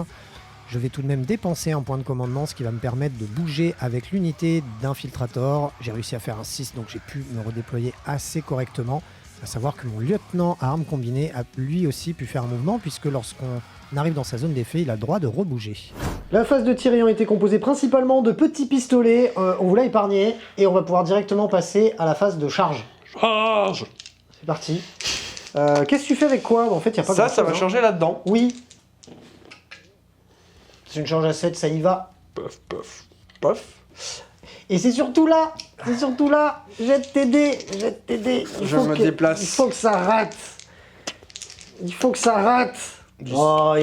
Je vais tout de même dépenser un point de commandement, ce qui va me permettre de bouger avec l'unité d'infiltrator. J'ai réussi à faire un 6, donc j'ai pu me redéployer assez correctement. À savoir que mon lieutenant à armes combinées a lui aussi pu faire un mouvement, puisque lorsqu'on arrive dans sa zone d'effet, il a le droit de rebouger. La phase de tir ayant été composée principalement de petits pistolets, on vous l'a épargné, et on va pouvoir directement passer à la phase de charge. Charge. C'est parti. Qu'est-ce que tu fais avec quoi? En fait, il n'y a pas Ça grand-chose, va hein. changer là-dedans. Oui. C'est une charge à 7, ça y va. Puff, puff, puff. Et c'est surtout là, jette tes dés. Je me déplace. Il faut que ça rate. Oh,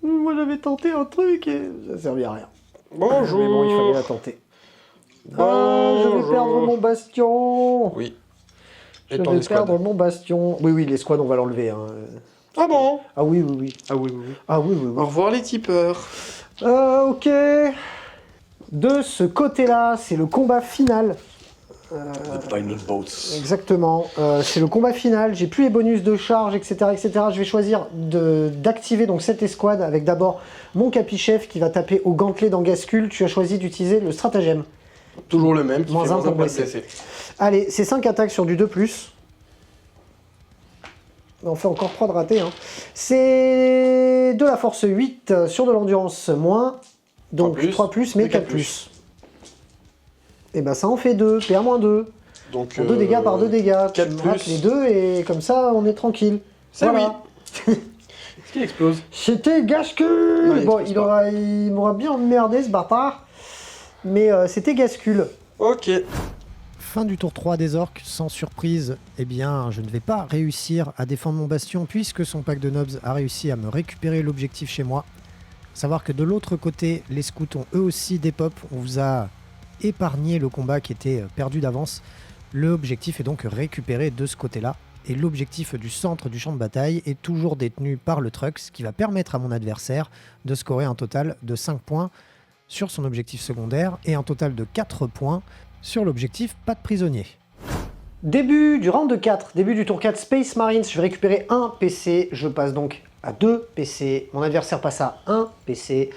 moi j'avais tenté un truc et ça servait à rien. Bonjour. Mais bon, il fallait la tenter. Ah, je vais Bonjour. perdre mon bastion. Oui. Je Et ton vais escouade. perdre mon bastion. Oui, l'escouade, on va l'enlever. Hein. Ah bon? Ah oui. Ah oui. Ah oui. Au revoir les tipeurs. Ok. De ce côté-là, c'est le combat final. The Final Boats. Exactement. C'est le combat final. J'ai plus les bonus de charge, etc., etc. Je vais choisir d'activer donc cette escouade avec d'abord mon capichef qui va taper au gantelet dans Gascul. Tu as choisi d'utiliser le stratagème. Toujours le même, qui Moins fait un moins pour un point de blessé. blessé. Allez, c'est 5 attaques sur du 2+. On fait encore 3 de ratés. Hein. C'est de la force 8 sur de l'endurance moins. Donc 3+, mais 4+. Et ben ça en fait 2, PA-2. Donc 2 dégâts par 2 dégâts. Tu 4+. rates les deux et comme ça on est tranquille. C'est Voilà. Est-ce qu'il explose? C'était Gascul. Ouais, Bon, il explose il m'aura bien emmerdé ce bâtard. Mais c'était Gascul. Ok. Fin du tour 3 des orques, sans surprise, eh bien, je ne vais pas réussir à défendre mon bastion puisque son pack de Nobs a réussi à me récupérer l'objectif chez moi. Savoir que de l'autre côté, les scouts ont eux aussi des pops. On vous a épargné le combat qui était perdu d'avance. L'objectif est donc récupéré de ce côté-là. Et l'objectif du centre du champ de bataille est toujours détenu par le truck, ce qui va permettre à mon adversaire de scorer un total de 5 points sur son objectif secondaire et un total de 4 points sur l'objectif pas de prisonnier. Début du round de 4, début du tour 4 Space Marines, je vais récupérer un PC, je passe donc à 2 PC, mon adversaire passe à 1 PC.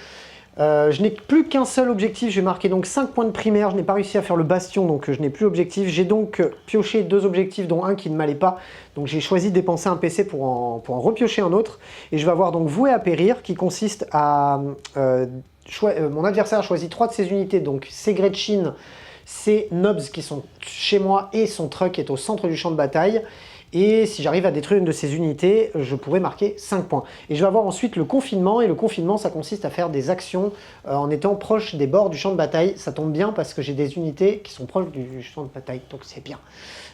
Je n'ai plus qu'un seul objectif, je vais marquer donc 5 points de primaire, je n'ai pas réussi à faire le bastion donc je n'ai plus d'objectif. J'ai donc pioché 2 objectifs dont un qui ne m'allait pas, donc j'ai choisi de dépenser un PC pour en repiocher un autre. Et je vais avoir donc voué à périr qui consiste à... mon adversaire a choisi 3 de ses unités, donc c'est Gretchen, c'est Nobs qui sont chez moi et son truck est au centre du champ de bataille. Et si j'arrive à détruire une de ces unités, je pourrais marquer 5 points. Et je vais avoir ensuite le confinement, et le confinement, ça consiste à faire des actions en étant proche des bords du champ de bataille. Ça tombe bien parce que j'ai des unités qui sont proches du champ de bataille, donc c'est bien,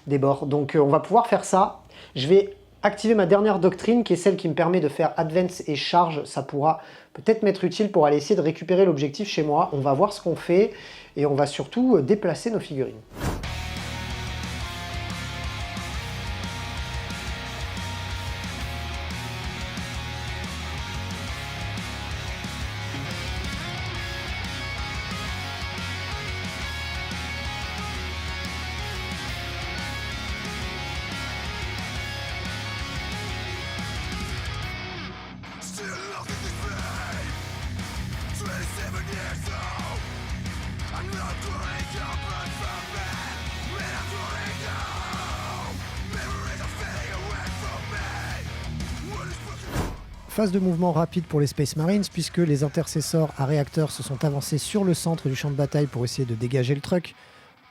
des bords. Donc on va pouvoir faire ça. Je vais activer ma dernière doctrine, qui est celle qui me permet de faire advance et charge. Ça pourra peut-être m'être utile pour aller essayer de récupérer l'objectif chez moi. On va voir ce qu'on fait, et on va surtout déplacer nos figurines. Phase de mouvement rapide pour les Space Marines, puisque les intercessors à réacteurs se sont avancés sur le centre du champ de bataille pour essayer de dégager le truck.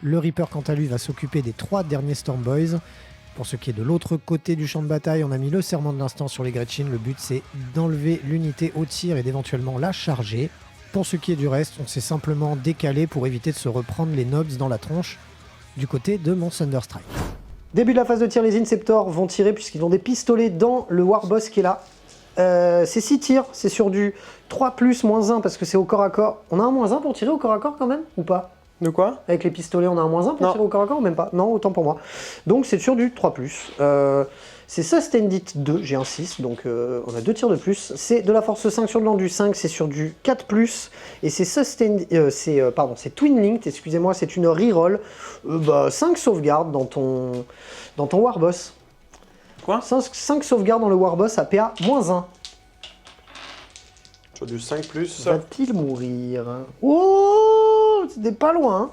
Le Reaper, quant à lui, va s'occuper des 3 derniers Storm Boys. Pour ce qui est de l'autre côté du champ de bataille, on a mis le serment de l'instant sur les Gretchen. Le but, c'est d'enlever l'unité au tir et d'éventuellement la charger. Pour ce qui est du reste, on s'est simplement décalé pour éviter de se reprendre les Nobs dans la tronche du côté de mon Thunderstrike. Début de la phase de tir, les Inceptors vont tirer puisqu'ils ont des pistolets dans le Warboss qui est là. C'est 6 tirs, c'est sur du 3+, -1 parce que c'est au corps à corps. On a un -1 pour tirer au corps à corps quand même, ou pas? De quoi? Avec les pistolets, on a un -1 pour tirer au corps à corps ou même pas? Non, autant pour moi. Donc c'est sur du 3+. C'est Sustained It 2, j'ai un 6, donc on a 2 tirs de plus. C'est de la force 5 sur le Landu 5, c'est sur du 4+. Et c'est c'est Twin Linked, excusez-moi, c'est une reroll. 5 sauvegardes dans ton Warboss. Quoi? 5 sauvegardes dans le Warboss à PA -1. Sur du 5+. Va-t-il mourir? Oh, c'était pas loin. Hein.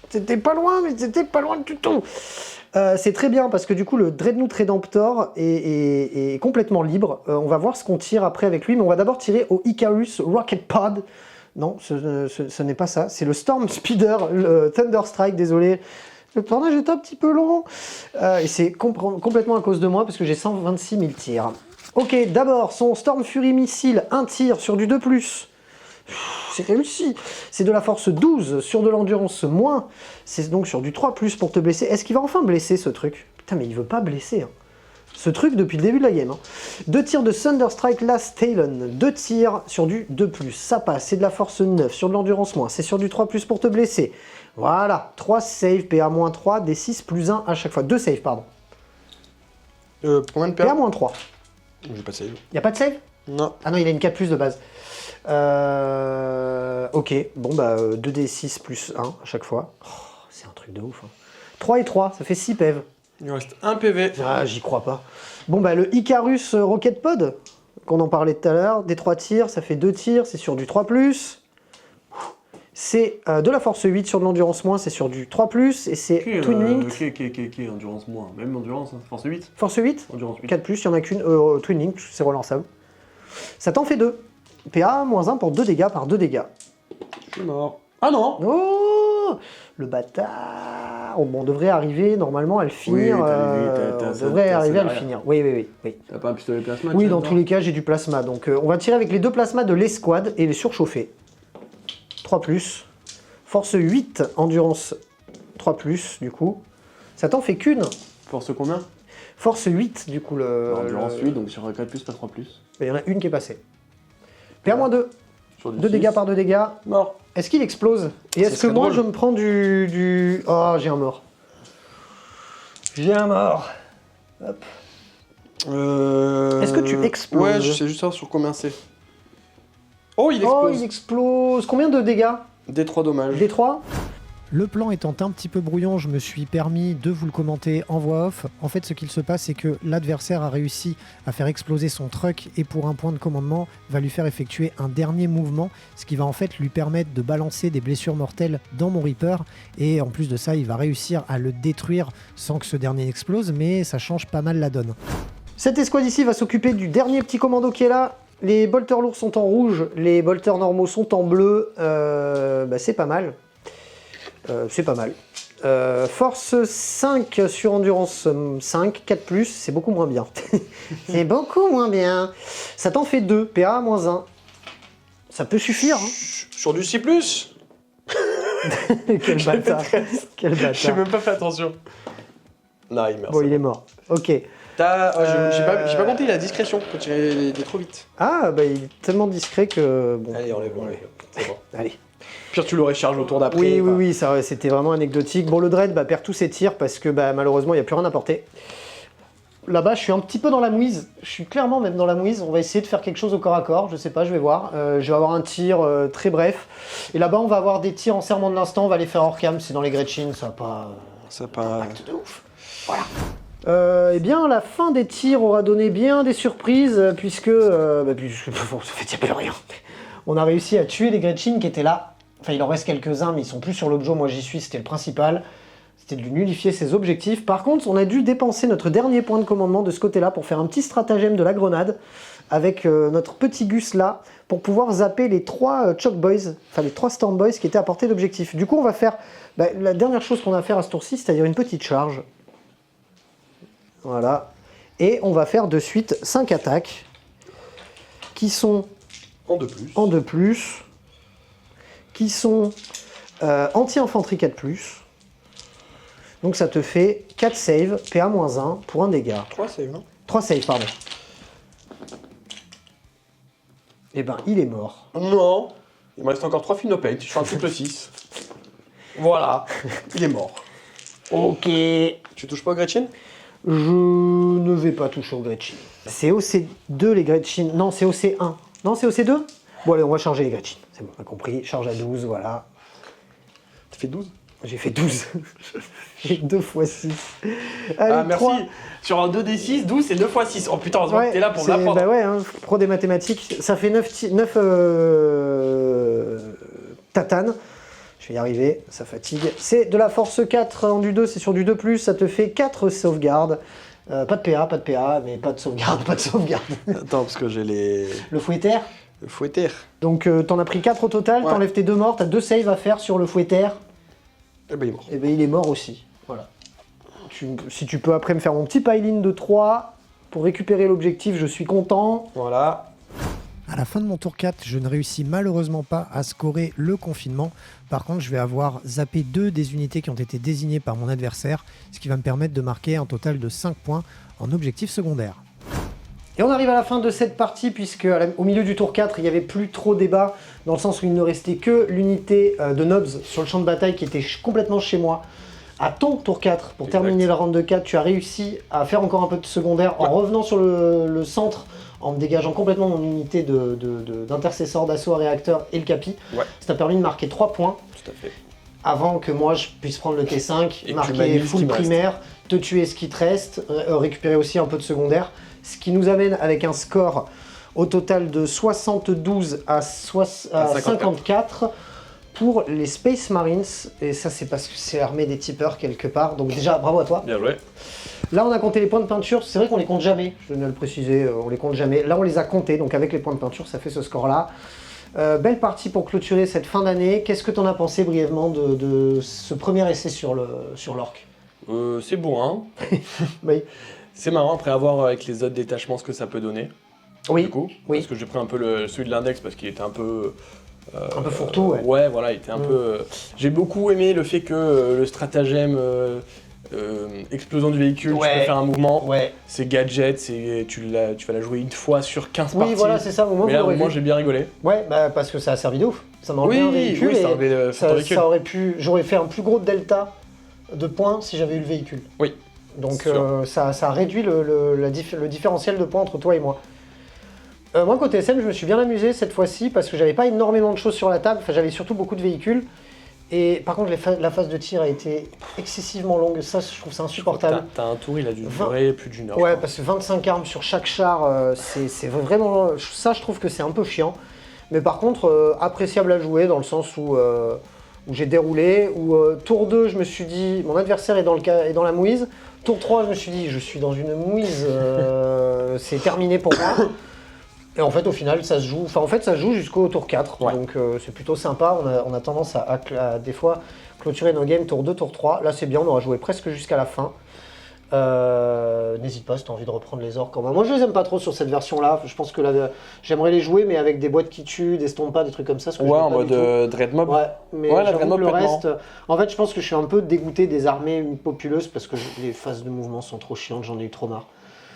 C'était pas loin, mais c'était pas loin du tout. C'est très bien parce que du coup le Dreadnought Redemptor est complètement libre. On va voir ce qu'on tire après avec lui, mais on va d'abord tirer au Icarus Rocket Pod. Non, ce n'est pas ça. C'est le Storm Speeder, le Thunderstrike, désolé. Le tournage est un petit peu long. Et c'est complètement à cause de moi parce que j'ai 126 000 tirs. Ok, d'abord son Storm Fury Missile, un tir sur du 2+. C'est réussi. C'est de la force 12 sur de l'endurance moins. C'est donc sur du 3+ pour te blesser. Est-ce qu'il va enfin blesser ce truc? Putain, mais il veut pas blesser. Hein. Ce truc depuis le début de la game. Hein. 2 tirs de Thunderstrike Last Talon. 2 tirs sur du 2+. Ça passe. C'est de la force 9 sur de l'endurance moins. C'est sur du 3+ pour te blesser. Voilà. 3 save, PA-3, des 6 +1 à chaque fois. 2 save, pardon. Combien de PA? PA-3. J'ai pas save. Y a pas de save? Non. Ah non, il a une 4+ de base. Ok, bon bah 2d6 +1 à chaque fois. Oh, c'est un truc de ouf. Hein. 3 et 3, ça fait 6 PEV. Il reste 1 PV. Ah, j'y crois pas. Bon bah le Icarus Rocket Pod, qu'on en parlait tout à l'heure, des 3 tirs, ça fait 2 tirs, c'est sur du 3+. C'est de la force 8 sur de l'endurance moins, c'est sur du 3+, et c'est Twin Linked. Endurance moins. Même endurance, hein. Force 8. Force 8, Endurance 8. 4+, il n'y en a qu'une, Twin Linked, c'est relançable. Ça t'en fait 2. PA -1 pour 2 dégâts par 2 dégâts. Je suis mort. Ah non! Oh, le bâtard! Oh, bon, on devrait arriver normalement à le finir. Oui, on devrait arriver à le finir. Oui. T'as pas un pistolet plasma? Oui, dans tous les cas, j'ai du plasma. Donc, on va tirer avec les 2 plasmas de l'escouade et les surchauffer. 3+. Force 8, endurance 3+, du coup. Ça t'en fait qu'une. Force combien? Force 8, du coup. Endurance 8, donc sur 4+, pas 3+. Il y en a une qui est passée. PA-2. Sur du 2 6. dégâts par 2 dégâts. Mort. Est-ce qu'il explose? Et est-ce que serait moi drôle. je me prends du... Oh, j'ai un mort. J'ai un mort. Hop. Est-ce que tu exploses? Ouais, je sais juste savoir sur combien c'est. Oh, il Oh, explose. il explose. Combien de dégâts? D3 dommages. D3? Le plan étant un petit peu brouillon, je me suis permis de vous le commenter en voix off. En fait, ce qu'il se passe, c'est que l'adversaire a réussi à faire exploser son truck et pour un point de commandement, va lui faire effectuer un dernier mouvement, ce qui va en fait lui permettre de balancer des blessures mortelles dans mon Reaper. Et en plus de ça, il va réussir à le détruire sans que ce dernier explose, mais ça change pas mal la donne. Cette escouade ici va s'occuper du dernier petit commando qui est là. Les bolters lourds sont en rouge, les bolters normaux sont en bleu. C'est pas mal. C'est pas mal. Force 5 sur endurance 5, 4+, c'est beaucoup moins bien. C'est beaucoup moins bien. Ça t'en fait 2, PA -1. Ça peut suffire. Hein. Sur du 6+. Quel bâtard. Quel J'ai bâtard. même pas fait attention. Non, il meurt. Bon, c'est il est mort. Ok. T'as... j'ai pas compté, il a discrétion. Faut tirer des trop vite. Ah, bah il est tellement discret que... Bon. Allez, enlève-le. C'est bon. Allez. Pire, tu le recharges au tour d'après. Oui, enfin. oui, ça, c'était vraiment anecdotique. Bon, le Dread perd tous ses tirs parce que malheureusement, il n'y a plus rien à porter. Là-bas, je suis un petit peu dans la mouise. Je suis clairement même dans la mouise. On va essayer de faire quelque chose au corps à corps. Je sais pas, je vais voir. Je vais avoir un tir très bref. Et là-bas, on va avoir des tirs en serment de l'instant. On va les faire hors cam. C'est dans les Gretchen. Ça n'a pas... Ça pas... de ouf. Voilà. Eh bien, la fin des tirs aura donné bien des surprises puisque en fait, il n'y a plus rien. On a réussi à tuer les Gretchen qui étaient là. Enfin, il en reste quelques-uns, mais ils sont plus sur l'objet. Moi, j'y suis, c'était le principal. C'était de lui nullifier ses objectifs. Par contre, on a dû dépenser notre dernier point de commandement de ce côté-là pour faire un petit stratagème de la grenade avec notre petit Gus là, pour pouvoir zapper les 3 Choke Boys, enfin les 3 Storm Boys qui étaient à portée d'objectif. Du coup, on va faire la dernière chose qu'on a à faire à ce tour-ci, c'est-à-dire une petite charge. Voilà. Et on va faire de suite 5 attaques qui sont En 2+. en 2+, qui sont anti-infanterie 4+. Donc ça te fait 4 saves, PA -1 pour un dégât. 3 save, non 3 saves, pardon. Eh ben, il est mort. Non. Il me reste encore 3 Finopate. Je fais un triple 6. Voilà. Il est mort. Ok. Tu touches pas au Gretchen? Je ne vais pas toucher au Gretchen. C'est OC2 les Gretchen. Non, c'est OC1. Non, c'est OC2? Bon, allez, on va charger les Gretchen. C'est bon, on a compris. Charge à 12, voilà. T'as fait 12? J'ai fait 12. J'ai 2 x 6. Allez, Ah, merci. 3. Sur un 2d6, 12, c'est 2 x 6. Oh putain, heureusement que t'es là pour c'est- m'apprendre. Bah ouais, hein, pro des mathématiques. Ça fait 9 tatanes. Je vais y arriver, ça fatigue. C'est de la force 4 en du 2, c'est sur du 2+, ça te fait 4 sauvegardes. Pas de PA, mais pas de sauvegarde, pas de sauvegarde. Attends, parce que j'ai les... Le fouetter. Le fouetter. Donc t'en as pris 4 au total, Ouais. t'enlèves tes 2 morts, t'as 2 saves à faire sur le fouetter. Eh ben, il est mort. Et ben il est mort aussi. Voilà. Si tu peux après me faire mon petit pile-in de 3 pour récupérer l'objectif, je suis content. Voilà. À la fin de mon tour 4, je ne réussis malheureusement pas à scorer le confinement. Par contre, je vais avoir zappé 2 des unités qui ont été désignées par mon adversaire, ce qui va me permettre de marquer un total de 5 points en objectif secondaire. Et on arrive à la fin de cette partie puisque au milieu du tour 4, il n'y avait plus trop débat dans le sens où il ne restait que l'unité de Nobs sur le champ de bataille qui était complètement chez moi. À ton tour 4, pour Exact. terminer la round de 4, tu as réussi à faire encore un peu de secondaire en revenant sur le centre, en me dégageant complètement mon unité d'intercesseur d'assaut à réacteur et le capi. Ouais. Ça t'a permis de marquer 3 points Tout à fait. avant que moi je puisse prendre le T5, Et que tu marquer m'annules ce full qui me reste. primaire, te tuer ce qui te reste, récupérer aussi un peu de secondaire. Ce qui nous amène avec un score au total de 72 à 54 pour les Space Marines. Et ça, c'est parce que c'est l'armée des tipeurs quelque part. Donc déjà, bravo à toi. Bien joué. Là, on a compté les points de peinture. C'est vrai qu'on les compte jamais, je viens de le préciser, on les compte jamais. Là, on les a comptés, donc avec les points de peinture, ça fait ce score-là. Belle partie pour clôturer cette fin d'année. Qu'est-ce que tu en as pensé brièvement de ce premier essai sur l'orc? C'est bon, hein. Oui. C'est marrant après avoir avec les autres détachements ce que ça peut donner. Oui, Du coup, oui. parce que j'ai pris un peu celui de l'index parce qu'il était un peu... Un peu fourre-tout, ouais. Ouais, voilà, il était un peu... J'ai beaucoup aimé le fait que le stratagème explosion du véhicule, tu Ouais. peux faire un mouvement, Ouais. c'est gadget, tu vas la jouer une fois sur 15 Oui, parties. voilà, c'est ça. Au moins, Mais vous là, au l'aurez moins, vu. j'ai bien rigolé. Ouais, bah parce que ça a servi de ouf. Ça m'a enlevé un véhicule ça et enlevait le véhicule. ça aurait pu. J'aurais fait un plus gros delta de points si j'avais eu le véhicule. Oui. Donc C'est sûr. ça a réduit le différentiel de points entre toi et moi. Moi, côté SM, je me suis bien amusé cette fois-ci parce que j'avais pas énormément de choses sur la table. Enfin, j'avais surtout beaucoup de véhicules. Et par contre, la phase de tir a été excessivement longue. Ça, je trouve ça insupportable. T'as un tour, il a dû 20. durer plus d'une heure. Ouais, je crois. parce que 25 armes sur chaque char, c'est vraiment... Ça, je trouve que c'est un peu chiant. Mais par contre, appréciable à jouer dans le sens où j'ai déroulé. Où tour 2, je me suis dit, mon adversaire est dans la mouise. Tour 3, je me suis dit, je suis dans une mouise, c'est terminé pour moi. Et en fait, au final, ça se joue, ça se joue jusqu'au tour 4, Ouais. donc c'est plutôt sympa. On a tendance à des fois clôturer nos games tour 2, tour 3. Là, c'est bien, on aura joué presque jusqu'à la fin. N'hésite pas si tu as envie de reprendre les orques. Moi, je les aime pas trop sur cette version-là. Je pense que j'aimerais les jouer, mais avec des boîtes qui tuent, des stompas, des trucs comme ça. Ce que je Ouais, n'aime en pas du mode tout. Dread Mob. Ouais, mais Ouais, la j'avoue Dread Mob que le peut être reste. En fait, je pense que je suis un peu dégoûté des armées populeuses parce que les phases de mouvement sont trop chiantes, j'en ai eu trop marre.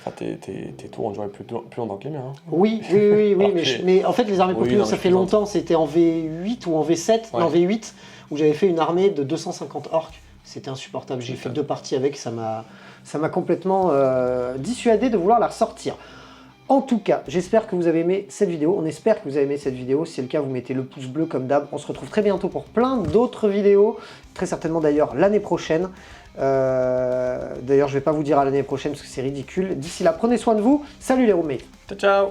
Enfin, tes tours, on jouait plus longtemps que les miens. Hein. Oui, Après- mais en fait, les armées Oui, populeuses, non, ça mais fait je longtemps. C'était en V8 ou en V7, Ouais. non, V8, où j'avais fait une armée de 250 orques. C'était insupportable. J'ai fait 2 parties avec, ça m'a complètement dissuadé de vouloir la ressortir. En tout cas, j'espère que vous avez aimé cette vidéo. On espère que vous avez aimé cette vidéo. Si c'est le cas, vous mettez le pouce bleu comme d'hab. On se retrouve très bientôt pour plein d'autres vidéos. Très certainement d'ailleurs l'année prochaine. D'ailleurs, je vais pas vous dire à l'année prochaine parce que c'est ridicule. D'ici là, prenez soin de vous. Salut les roommates. Ciao, ciao.